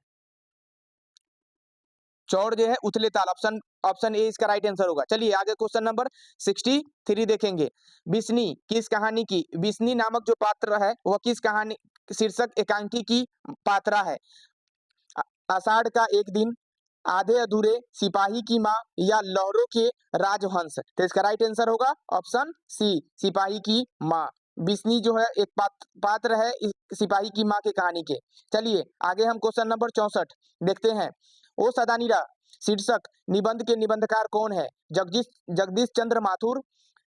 चौर जो है उथले ताल, ऑप्शन ए इसका राइट आंसर होगा। चलिए आगे क्वेश्चन नंबर 63 देखेंगे। बिस्नी किस कहानी की? बिस्नी नामक जो पात्र है वह किस कहानी शीर्षक एकांकी की पात्रा है? आषाढ़ का एक दिन, आधे अधूरे, सिपाही की माँ, या लहरों के राजहंस? तो इसका राइट आंसर होगा ऑप्शन सी, सिपाही की माँ। बिस्नी जो है एक पात्र है इस सिपाही की माँ की कहानी के। चलिए आगे हम क्वेश्चन नंबर 64 देखते हैं। ओ सदानीरा शीर्षक निबंध के निबंधकार कौन है? जगदीश चंद्र माथुर,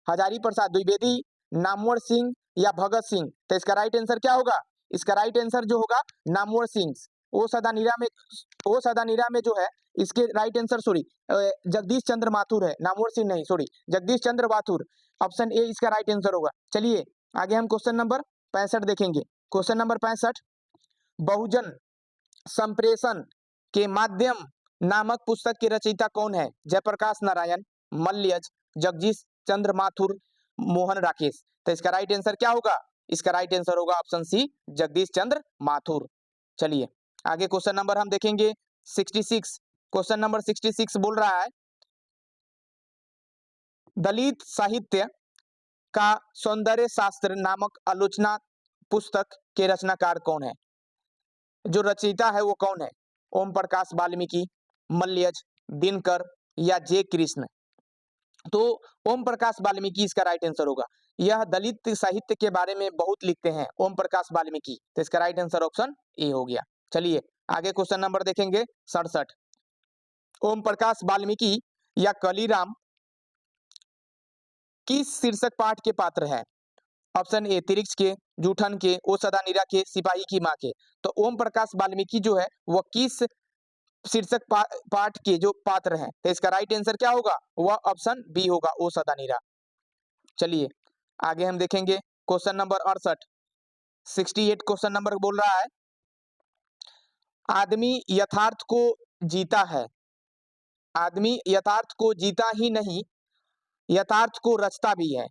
हजारी प्रसाद द्विवेदी, नामवर सिंह या भगत सिंह? तो इसका राइट आंसर क्या होगा? इसका राइट आंसर जो होगा नामवर सिंह। ओ सदानीरा में जो है इसके राइट आंसर जगदीश चंद्र माथुर है, नामवर सिंह नहीं, जगदीश चंद्र माथुर। ऑप्शन ए इसका राइट आंसर होगा। चलिए आगे हम क्वेश्चन नंबर 65 देखेंगे। क्वेश्चन नंबर 65, बहुजन संप्रेषण के माध्यम नामक पुस्तक के रचयिता कौन है? जयप्रकाश नारायण, मल्यज, जगदीश चंद्र माथुर, मोहन राकेश? तो इसका राइट आंसर क्या होगा? इसका राइट आंसर होगा ऑप्शन सी जगदीश चंद्र माथुर। चलिए आगे क्वेश्चन नंबर हम देखेंगे 66। क्वेश्चन नंबर 66 बोल रहा है दलित साहित्य का सौंदर्य शास्त्र नामक आलोचना पुस्तक के रचनाकार कौन है? जो रचयिता है वो कौन है? ओम प्रकाश वाल्मीकि, मल्यज, दिनकर या जे कृष्ण? तो ओम प्रकाश वाल्मीकि इसका राइट आंसर होगा। यह दलित साहित्य के बारे में बहुत लिखते हैं ओम प्रकाश वाल्मीकि, तो इसका राइट आंसर ऑप्शन ए हो गया। चलिए आगे क्वेश्चन नंबर देखेंगे 67। ओम प्रकाश वाल्मीकि या कलीराम किस शीर्षक पाठ के पात्र है? ऑप्शन ए तिरिक्स के, जूठन के, ओ सदानीरा के, सिपाही की माँ के? तो ओम प्रकाश वाल्मीकि जो है वह किस शीर्षक पाठ के जो पात्र हैं? तो इसका राइट आंसर क्या होगा? वह ऑप्शन बी होगा, ओ सदानीरा। चलिए आगे हम देखेंगे क्वेश्चन नंबर 68। 68 क्वेश्चन नंबर बोल रहा है आदमी यथार्थ को जीता है, आदमी यथार्थ को जीता ही नहीं यथार्थ को रचता भी है।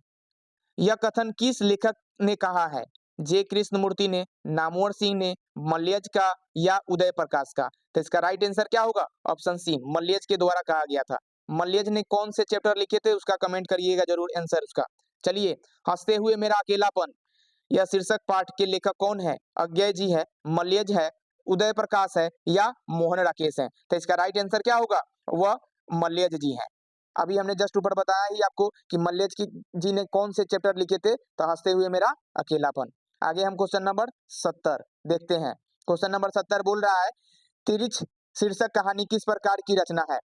यह कथन किस लेखक ने कहा है? जे कृष्णमूर्ति ने, नामवर सिंह ने, मल्यज का या उदय प्रकाश का? तो इसका राइट आंसर क्या होगा? ऑप्शन सी मल्यज के द्वारा कहा गया था। मल्यज ने कौन से चैप्टर लिखे थे उसका कमेंट करिएगा जरूर आंसर उसका। चलिए हंसते हुए मेरा अकेलापन यह शीर्षक पाठ के लेखक कौन है? अज्ञय जी है, मल्यज है, उदय प्रकाश है या मोहन राकेश है? तो इसका राइट आंसर क्या होगा? वह मल्यज जी है। अभी हमने जस्ट ऊपर बताया ही आपको कि मल्यज जी ने कौन से चैप्टर लिखे थे, तो हंसते हुए मेरा अकेलापन। आगे हम क्वेश्चन नंबर 70 देखते हैं। क्वेश्चन नंबर 70 बोल रहा है तिरिछ शीर्षक कहानी किस प्रकार की रचना है?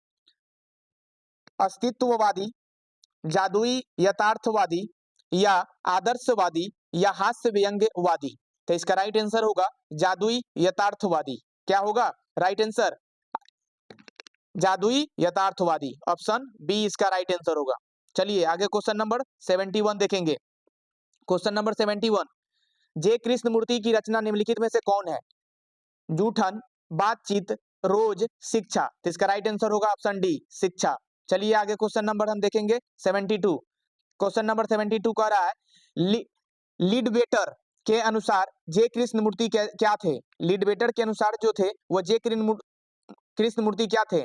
अस्तित्ववादी, जादुई यथार्थवादी या आदर्शवादी या हास्य व्यंग्यवादी? तो इसका राइट आंसर होगा जादुई यथार्थवादी। क्या होगा राइट आंसर? जादुई यथार्थवादी, ऑप्शन बी इसका राइट आंसर होगा। चलिए आगे क्वेश्चन नंबर 71 देखेंगे। क्वेश्चन नंबर 71, जे कृष्णमूर्ति की रचना निम्नलिखित में से कौन है? जूठन, बातचीत, रोज, शिक्षा? तो इसका राइट आंसर होगा ऑप्शन डी शिक्षा। चलिए आगे क्वेश्चन नंबर हम देखेंगे 72। क्वेश्चन नंबर 72 कह रहा है लीडबेटर के अनुसार जे कृष्णमूर्ति क्या थे? लीडबेटर के अनुसार जो थे वो जे कृष्णमूर्ति क्या थे?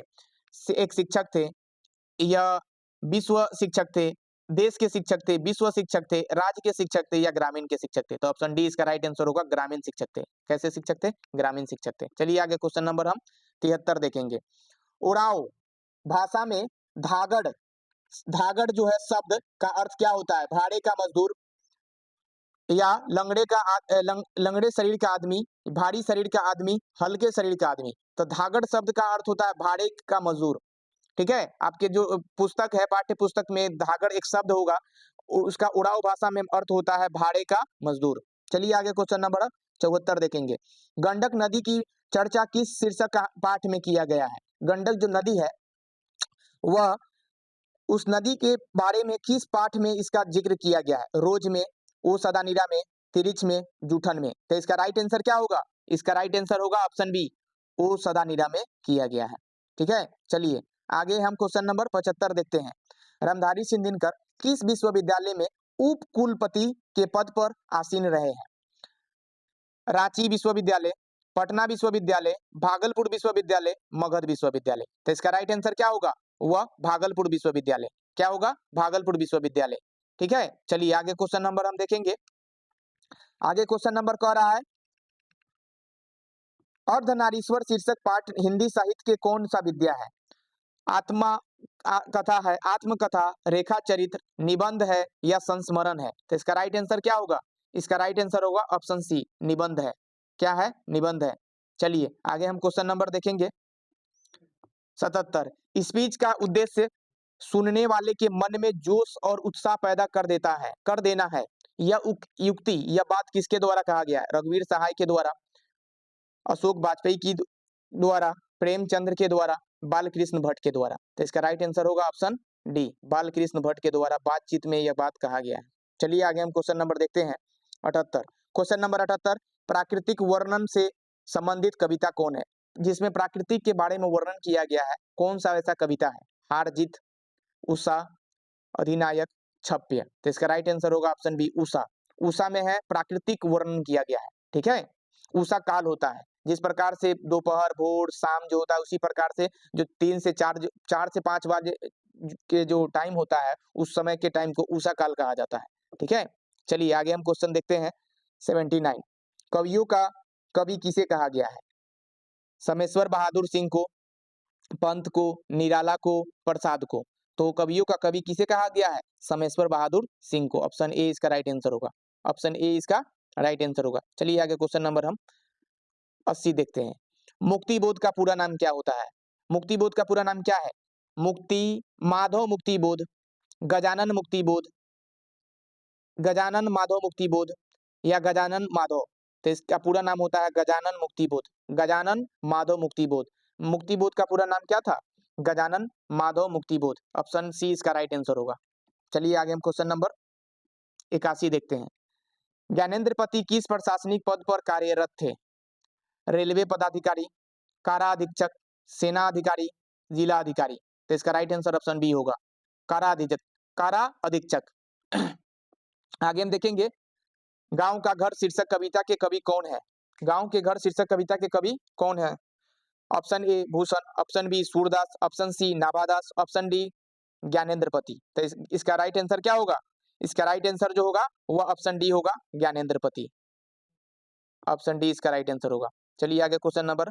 एक शिक्षक थे या विश्व शिक्षक थे, देश के शिक्षक थे, विश्व शिक्षक थे, राज्य के शिक्षक थे या ग्रामीण के शिक्षक थे? तो ऑप्शन डी इसका राइट आंसर होगा ग्रामीण शिक्षक थे। कैसे शिक्षक थे? ग्रामीण शिक्षक थे। चलिए आगे क्वेश्चन नंबर हम 73 देखेंगे। उराव भाषा में धागड़ जो है शब्द का अर्थ क्या होता है? भाड़े का मजदूर या लंगड़े शरीर का आदमी, भारी शरीर का आदमी, हल्के शरीर का आदमी? तो धागड़ शब्द का अर्थ होता है भाड़े का मजदूर। ठीक है, आपके जो पुस्तक है पाठ्य पुस्तक में धागड़ एक शब्द होगा, उसका उड़ाव भाषा में अर्थ होता है भाड़े का मजदूर। चलिए आगे क्वेश्चन नंबर 74 देखेंगे। गंडक नदी की चर्चा किस शीर्षक पाठ में किया गया है? गंडक जो नदी है वह उस नदी के बारे में किस पाठ में इसका जिक्र किया गया है? रोज में, ओ सदानीरा में, तिरिछ में, जूठन में? तो इसका राइट आंसर क्या होगा? इसका राइट आंसर होगा ऑप्शन बी ओ सदानीरा में किया गया है। ठीक है, चलिए आगे हम क्वेश्चन नंबर 75 देखते हैं। रामधारी सिंह दिनकर किस विश्वविद्यालय में उप कुलपति के पद पर आसीन रहे हैं? रांची विश्वविद्यालय, पटना विश्वविद्यालय, भागलपुर विश्वविद्यालय, मगध विश्वविद्यालय? तो इसका राइट आंसर क्या होगा? वह भागलपुर विश्वविद्यालय। क्या होगा? भागलपुर विश्वविद्यालय। ठीक है, चलिए आगे क्वेश्चन नंबर हम देखेंगे। आगे क्वेश्चन नंबर कह रहा है अर्धनारीश्वर शीर्षक पाठ हिंदी साहित्य के कौन सा विद्या है? आत्मा कथा है, आत्मकथा, रेखा चरित्र, निबंध है या संस्मरण है? तो इसका राइट आंसर क्या होगा? इसका राइट आंसर होगा ऑप्शन सी, निबंध है। क्या है? निबंध है। चलिए आगे हम क्वेश्चन नंबर देखेंगे 77। स्पीच का उद्देश्य सुनने वाले के मन में जोश और उत्साह पैदा कर देना है। यह युक्ति, यह बात किसके द्वारा कहा गया है? रघुवीर सहाय के द्वारा, अशोक वाजपेयी की द्वारा, प्रेमचंद्र के द्वारा, बालकृष्ण भट्ट के द्वारा। तो इसका राइट आंसर होगा ऑप्शन डी, बालकृष्ण भट्ट के द्वारा बातचीत में यह बात कहा गया है। चलिए आगे हम क्वेश्चन नंबर देखते हैं 78। क्वेश्चन नंबर 78, प्राकृतिक वर्णन से संबंधित कविता कौन है? जिसमें प्राकृतिक के बारे में वर्णन किया गया है, कौन सा ऐसा कविता है? हार जीत, उषा, अधिनायक, छप्य। तो इसका राइट आंसर होगा ऑप्शन बी, उषा। उषा में है प्राकृतिक वर्णन किया गया है। ठीक है, उषा काल होता है, जिस प्रकार से दोपहर, भोर, शाम जो होता है, उसी प्रकार से जो 3 से 4 से 5 बजे के जो टाइम होता है, उस समय के टाइम को उषा काल कहा जाता है। ठीक है, चलिए आगे हम क्वेश्चन देखते हैं 79। कवियों का कवि किसे कहा गया है? समेश्वर बहादुर सिंह को, पंत को, निराला को, प्रसाद को। तो कवियों का कवि किसे कहा गया है? समेश्वर बहादुर सिंह को। ऑप्शन ए इसका राइट आंसर होगा। ऑप्शन ए इसका राइट आंसर होगा। चलिए आगे क्वेश्चन नंबर हम 80 देखते हैं। मुक्तिबोध का पूरा नाम क्या होता है? मुक्तिबोध का पूरा नाम क्या है? मुक्ति, माधव मुक्तिबोध, गजानन मुक्तिबोध, गजानन माधव मुक्तिबोध या गजानन माधव। तो इसका पूरा नाम होता है गजानन मुक्तिबोध, गजानन माधव मुक्तिबोध। मुक्तिबोध का पूरा नाम क्या था? गजानन माधव मुक्तिबोध। ऑप्शन सी इसका राइट आंसर होगा। चलिए आगे हम क्वेश्चन नंबर 81 देखते हैं। ज्ञानेंद्र पति किस प्रशासनिक पद पर कार्यरत थे? रेलवे पदाधिकारी, कारा अधीक्षक, सेना अधिकारी, जिला अधिकारी। तो इसका राइट आंसर ऑप्शन बी होगा, कारा अधीक्षक, कारा अधीक्षक। आगे हम देखेंगे गांव का घर शीर्षक कविता के कवि कौन है? गांव के घर शीर्षक कविता के कवि कौन है? Option A Bhushan, option B Surdas, option C Nabhadas, option D Gyanendra Pati. तो इसका राइट आंसर क्या होगा? इसका राइट आंसर जो होगा वह ऑप्शन डी होगा, ज्ञानेंद्र पति। ऑप्शन डी इसका राइट आंसर होगा। चलिए आगे क्वेश्चन नंबर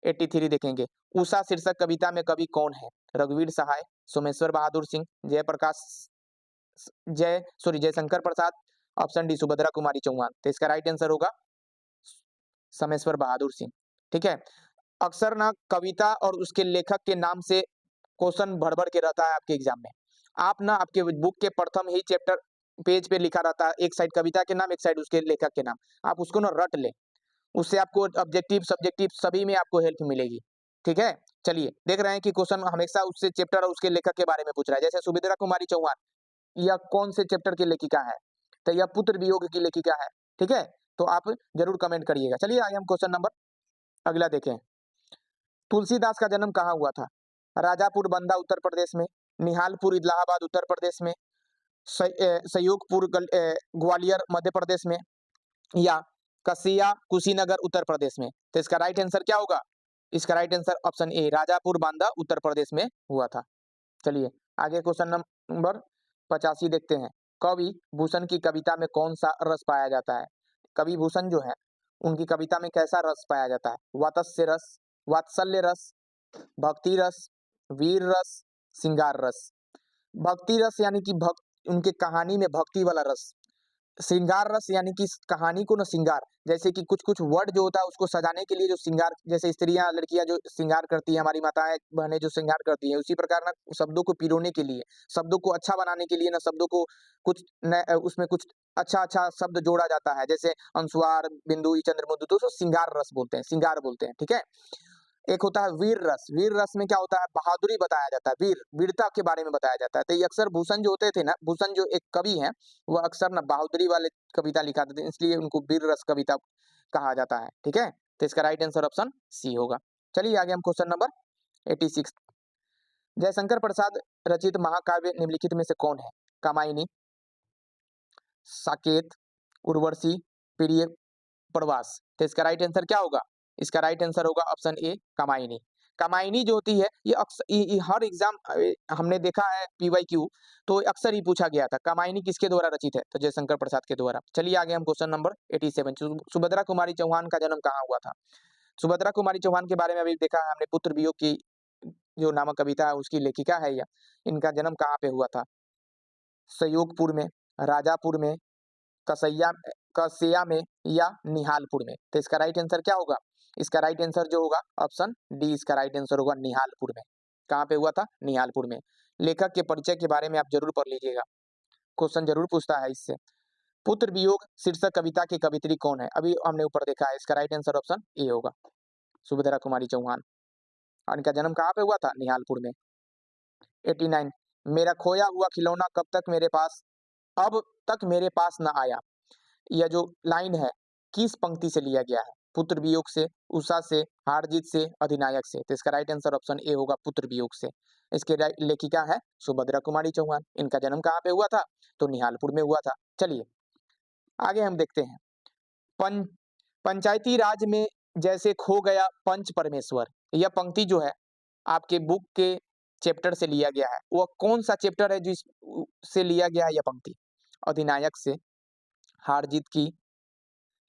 83 देखेंगे। उषा शीर्षक कविता में कवि कौन है? रघुवीर सहाय, सोमेश्वर बहादुर सिंह, जयशंकर प्रसाद, ऑप्शन डी सुभद्रा कुमारी चौहान। तो इसका राइट आंसर होगा सोमेश्वर बहादुर सिंह। ठीक है, अक्सर ना कविता और उसके लेखक के नाम से क्वेश्चन भर भर के रहता है आपके एग्जाम में। आप ना आपके बुक के प्रथम ही चैप्टर पेज पे लिखा रहता है, एक साइड कविता के नाम, एक साइड उसके लेखक के नाम। आप उसको ना रट ले, उससे आपको ऑब्जेक्टिव सब्जेक्टिव सभी में आपको हेल्प मिलेगी। ठीक है, चलिए देख रहे हैं कि क्वेश्चन हमेशा उससे चैप्टर और उसके लेखक के बारे में पूछ रहा है। जैसे सुभद्रा कुमारी चौहान, यह कौन से चैप्टर की लेखिका है? तो यह पुत्र वियोग की लेखिका है। ठीक है, तो आप जरूर कमेंट करिएगा। चलिए आगे हम क्वेश्चन नंबर अगला देखें। तुलसीदास का जन्म कहाँ हुआ था? राजापुर बंदा उत्तर प्रदेश में, निहालपुर इलाहाबाद उत्तर प्रदेश में, संयोगपुर ग्वालियर मध्य प्रदेश में, या कसिया कुशीनगर उत्तर प्रदेश में। तो इसका राइट आंसर क्या होगा? इसका right answer option A, Rajapur Banda Uttar Pradesh में हुआ था। चलिए आगे क्वेश्चन नंबर 85 देखते हैं। कवि भूषण की कविता में कौन सा रस पाया जाता है? कवि भूषण जो है उनकी कविता में कैसा रस पाया जाता है? वात्सल्य रस, वात्सल्य रस, भक्ति रस, वीर रस, श्रृंगार रस। भक्ति रस यानी कि उनके कहानी में भक्ति वाला रस। श्रृंगार रस यानी कि कहानी को ना श्रृंगार, जैसे कि कुछ कुछ वर्ड जो होता है उसको सजाने के लिए जो श्रृंगार, जैसे स्त्रियां लड़कियां जो श्रृंगार करती है, हमारी माताएं बहनें जो श्रृंगार करती है, उसी प्रकार ना शब्दों को पिरोने के लिए, शब्दों को अच्छा बनाने के लिए ना शब्दों को कुछ उसमें कुछ अच्छा अच्छा शब्द जोड़ा जाता है, जैसे अनुस्वार, बिंदु, चंद्रमुंदु, तो उसको श्रृंगार रस बोलते हैं, श्रृंगार बोलते हैं। ठीक है, एक होता है वीर रस। वीर रस में क्या होता है? बहादुरी बताया जाता है, वीरता के बारे में बताया जाता है। तो ये अक्सर भूषण जो होते थे ना, भूषण जो एक कवि हैं, वह अक्सर ना बहादुरी वाले कविता लिखाते थे, इसलिए उनको वीर रस कविता कहा जाता है। ठीक है, तो इसका राइट आंसर ऑप्शन सी होगा। चलिए आगे हम क्वेश्चन नंबर 86। जयशंकर प्रसाद रचित महाकाव्य निम्नलिखित में से कौन है? कामायनी, साकेत, उर्वशी, प्रिय प्रवास। तो इसका राइट आंसर क्या होगा? इसका राइट आंसर होगा ऑप्शन ए, कामायनी। कामायनी जो होती है ये अक्सर हर एग्जाम हमने देखा है पीवाईक्यू, तो अक्सर ही पूछा गया था कामायनी किसके द्वारा रचित है? तो जयशंकर प्रसाद के द्वारा। चलिए आगे हम क्वेश्चन नंबर 87। सुभद्रा कुमारी चौहान का जन्म कहाँ हुआ था? सुभद्रा कुमारी चौहान के बारे में अभी देखा है हमने, पुत्र वियोग की जो नामक कविता है उसकी लेखिका है यह। इनका जन्म कहाँ पे हुआ था? संयोगपुर में, राजापुर में, कसैया कस्या में या निहालपुर में। तो इसका राइट आंसर क्या होगा? इसका राइट आंसर जो होगा ऑप्शन डी इसका राइट आंसर होगा, निहालपुर में। कहाँ पे हुआ था? निहालपुर में। लेखक के परिचय के बारे में आप जरूर पढ़ लीजिएगा, क्वेश्चन जरूर पूछता है इससे। पुत्र वियोग शीर्षक कविता की कवित्री कौन है? अभी हमने ऊपर देखा है, इसका राइट आंसर ऑप्शन ए होगा, सुभद्रा कुमारी चौहान। और इनका जन्म कहाँ पे हुआ था? निहालपुर में। 89, मेरा खोया हुआ खिलौना कब तक मेरे पास अब तक मेरे पास न आया। यह जो लाइन है किस पंक्ति से लिया गया है? पुत्र वियोग से, उषा से, हारजीत से, अधिनायक से। तो इसका राइट आंसर ऑप्शन ए होगा, पुत्र वियोग से। इसके लेखिका है सुभद्रा कुमारी चौहान। इनका जन्म कहाँ पे हुआ था? तो निहालपुर में हुआ था। चलिए आगे हम देखते हैं। पंचायती राज में जैसे खो गया पंच परमेश्वर। यह पंक्ति जो है आपके बुक के चैप्टर से लिया गया है। वह कौन सा चैप्टर है जिस से लिया गया है यह पंक्ति? अधिनायक से, हार-जीत की,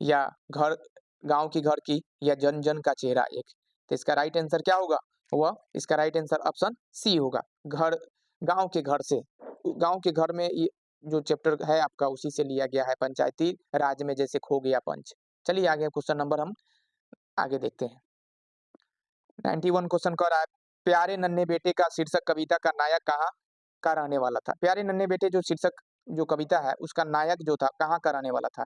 या घर गाँव की घर की, या जन जन का चेहरा एक। तो इसका राइट आंसर क्या होगा? वह इसका राइट आंसर ऑप्शन सी होगा, घर गाँव के घर से। गाँव के घर में ये जो चैप्टर है आपका उसी से लिया गया है, पंचायती राज में जैसे खो गया पंच। चलिए आगे क्वेश्चन नंबर हम आगे देखते हैं। 91 क्वेश्चन कह रहा है, प्यारे नन्हे बेटे का शीर्षक कविता का नायक कहाँ का रहने वाला था? प्यारे नन्हे बेटे जो शीर्षक जो कविता है उसका नायक जो था कहाँ का रहने वाला था?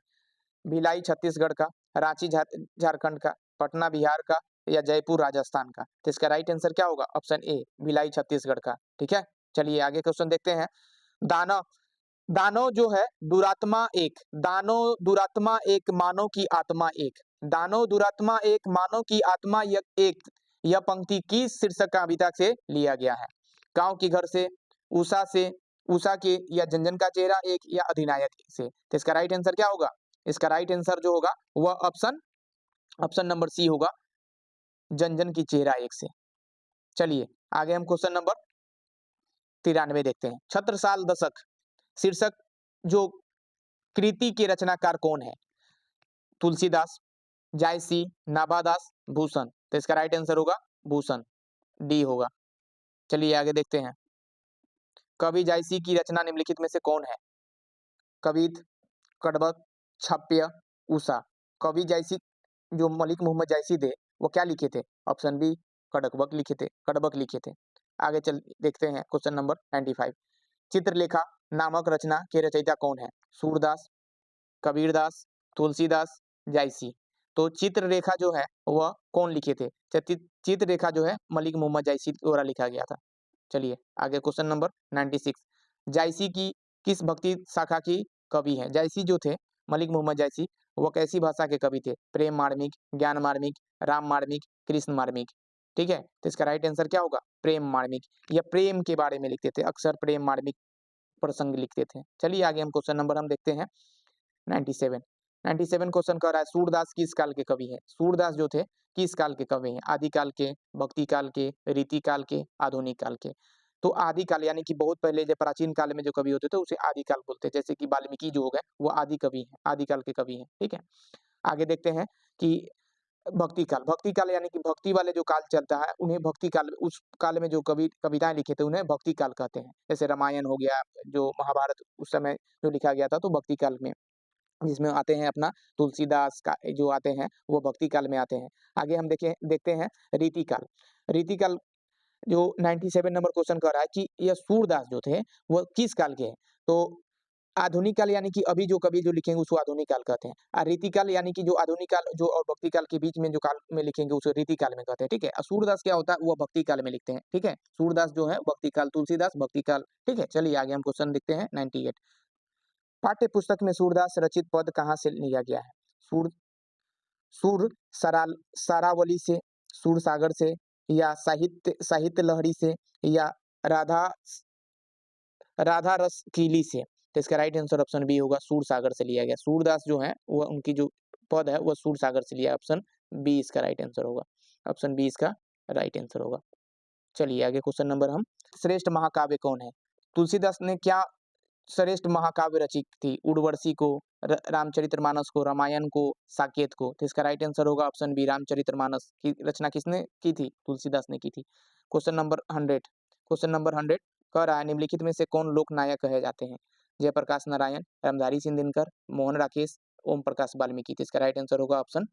भिलाई छत्तीसगढ़ का, रांची झारखंड का, पटना बिहार का, या जयपुर राजस्थान का। तो इसका राइट आंसर क्या होगा? ऑप्शन ए भिलाई छत्तीसगढ़ का। ठीक है, चलिए आगे क्वेश्चन देखते हैं। दानव दानव जो है दुरात्मा एक, दानव दुरात्मा एक मानव की आत्मा एक, दानव दुरात्मा एक मानव की आत्मा एक। यह पंक्ति किस शीर्षक कविता से लिया गया है? गांव की घर से, उषा से, उषा के, या जनजन का चेहरा एक, या अधिनायक से। तो इसका राइट आंसर क्या होगा? इसका राइट आंसर जो होगा वह ऑप्शन नंबर सी होगा, जनजन की चेहरा एक से। चलिए आगे हम क्वेश्चन नंबर 93 देखते हैं। छत्रसाल दशक शीर्षक जो कृति के रचनाकार कौन है? तुलसीदास, जायसी, नाभादास, भूषण। तो इसका राइट आंसर होगा भूषण, डी होगा। चलिए आगे देखते हैं। कवि जायसी की रचना निम्नलिखित में से कौन है? कवित, कड़बक, छाप्य, उषा। कवि जायसी जो मलिक मोहम्मद जायसी थे वो क्या लिखे थे? ऑप्शन बी कड़बक लिखे थे। आगे चल देखते हैं क्वेश्चन नंबर 95। चित्रलेखा नामक रचना के रचयिता कौन है? सूरदास, कबीरदास, तुलसीदास, जायसी। तो चित्ररेखा जो है वह कौन लिखे थे? चित्ररेखा जो है मलिक मोहम्मद जायसी द्वारा लिखा गया था। चलिए आगे क्वेश्चन नंबर 96। जायसी की किस भक्ति शाखा की कवि है? जायसी जो थे मलिक मोहम्मद जायसी वो कैसी भाषा के कवि थे? प्रेम मार्मिक, ज्ञान मार्मिक, राम मार्मिक, कृष्ण मार्मिक। ठीक है, तो इसका राइट आंसर क्या होगा? प्रेम मार्मिक। या प्रेम के बारे में लिखते थे, अक्सर प्रेम मार्मिक प्रसंग लिखते थे। चलिए आगे हम क्वेश्चन नंबर हम देखते हैं 97 क्वेश्चन कह रहा है, सूरदास किस काल के कवि है? सूरदास जो थे किस काल के कवि हैं? आदिकाल के, भक्ति काल के, रीति काल के, आधुनिक काल के। तो आदिकाल यानी कि बहुत पहले जो प्राचीन काल में जो कवि होते थे उसे आदिकाल बोलते हैं। जैसे कि वाल्मीकि जो हो गए वो आदि कवि हैं, आदिकाल के कवि हैं। ठीक है, आगे देखते हैं कि भक्ति काल यानी कि भक्ति वाले जो काल चलता है उन्हें भक्ति काल, उस काल में जो कविताएं लिखे थे उन्हें भक्ति काल कहते हैं। जैसे रामायण हो गया, जो महाभारत उस समय जो लिखा गया था तो भक्ति काल में, जिसमें आते हैं अपना तुलसीदास का जो आते हैं वो भक्ति काल में आते हैं। आगे हम देखते हैं रीतिकाल। रीतिकाल जो 97 नंबर क्वेश्चन कर रहा है कि यह सूरदास जो थे वो किस काल के हैं? तो आधुनिक काल यानी कि अभी जो कवि जो लिखेंगे उसको आधुनिक काल कहते हैं। रीतिकाल यानी कि जो आधुनिक काल जो और भक्ति काल के बीच में जो काल में लिखेंगे उसे रीतिकाल में कहते हैं। ठीक है, और सूरदास क्या होता है? वो भक्ति काल में लिखते हैं। ठीक है, सूरदास जो है भक्ति काल, तुलसीदास भक्ति काल। ठीक है, चलिए आगे हम क्वेश्चन देखते हैं 98। पाठ्य पुस्तक में सूरदास रचित पद कहाँ से लिया गया है? सूर सूर सारावली से, सूर सागर से, या साहित्य लहरी से, या राधा राधा रस कीली से। तो इसका राइट आंसर ऑप्शन बी होगा, सूर सागर से लिया गया। सूरदास जो है वह उनकी जो पद है वह सूर सागर से लिया। ऑप्शन बी इसका राइट आंसर होगा, ऑप्शन बी इसका राइट आंसर होगा। चलिए आगे क्वेश्चन नंबर हम, श्रेष्ठ महाकाव्य कौन है? तुलसीदास ने क्या श्रेष्ठ महाकाव्य रचित थी? उर्वशी को, रामचरितमानस को, रामायण को, साकेत को। तो इसका राइट आंसर होगा ऑप्शन बी, रामचरितमानस की रचना किसने की थी? तुलसीदास ने की थी। क्वेश्चन नंबर 100 कह रहा है, निम्नलिखित में से कौन लोक नायक कहे जाते हैं? जयप्रकाश नारायण, रामधारी सिंह दिनकर, मोहन राकेश, ओम प्रकाश वाल्मीकि। तो इसका राइट आंसर होगा ऑप्शन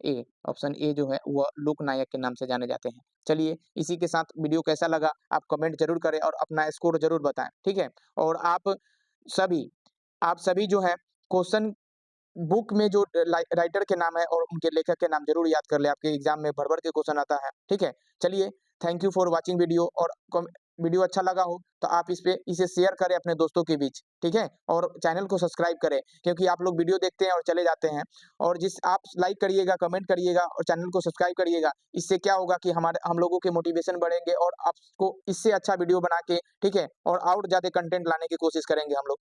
ए। ऑप्शन ए जो है वह लोकनायक के नाम से जाने जाते हैं। चलिए, इसी के साथ वीडियो कैसा लगा आप कमेंट जरूर करें और अपना स्कोर जरूर बताएं, ठीक है। और सभी आप सभी जो है क्वेश्चन बुक में जो राइटर के नाम है और उनके लेखक के नाम जरूर याद कर ले, आपके एग्जाम में भर-भर के क्वेश्चन आता है, ठीक है। चलिए, thank you for watching video. और वीडियो अच्छा लगा हो तो आप इसे शेयर करें अपने दोस्तों के बीच, ठीक है। और चैनल को सब्सक्राइब करें, क्योंकि आप लोग वीडियो देखते हैं और चले जाते हैं। और आप लाइक करिएगा, कमेंट करिएगा और चैनल को सब्सक्राइब करिएगा। इससे क्या होगा कि हम लोगों के मोटिवेशन बढ़ेंगे और आपको इससे अच्छा वीडियो बना के, ठीक है, और ज़्यादा कंटेंट लाने की कोशिश करेंगे हम लोग।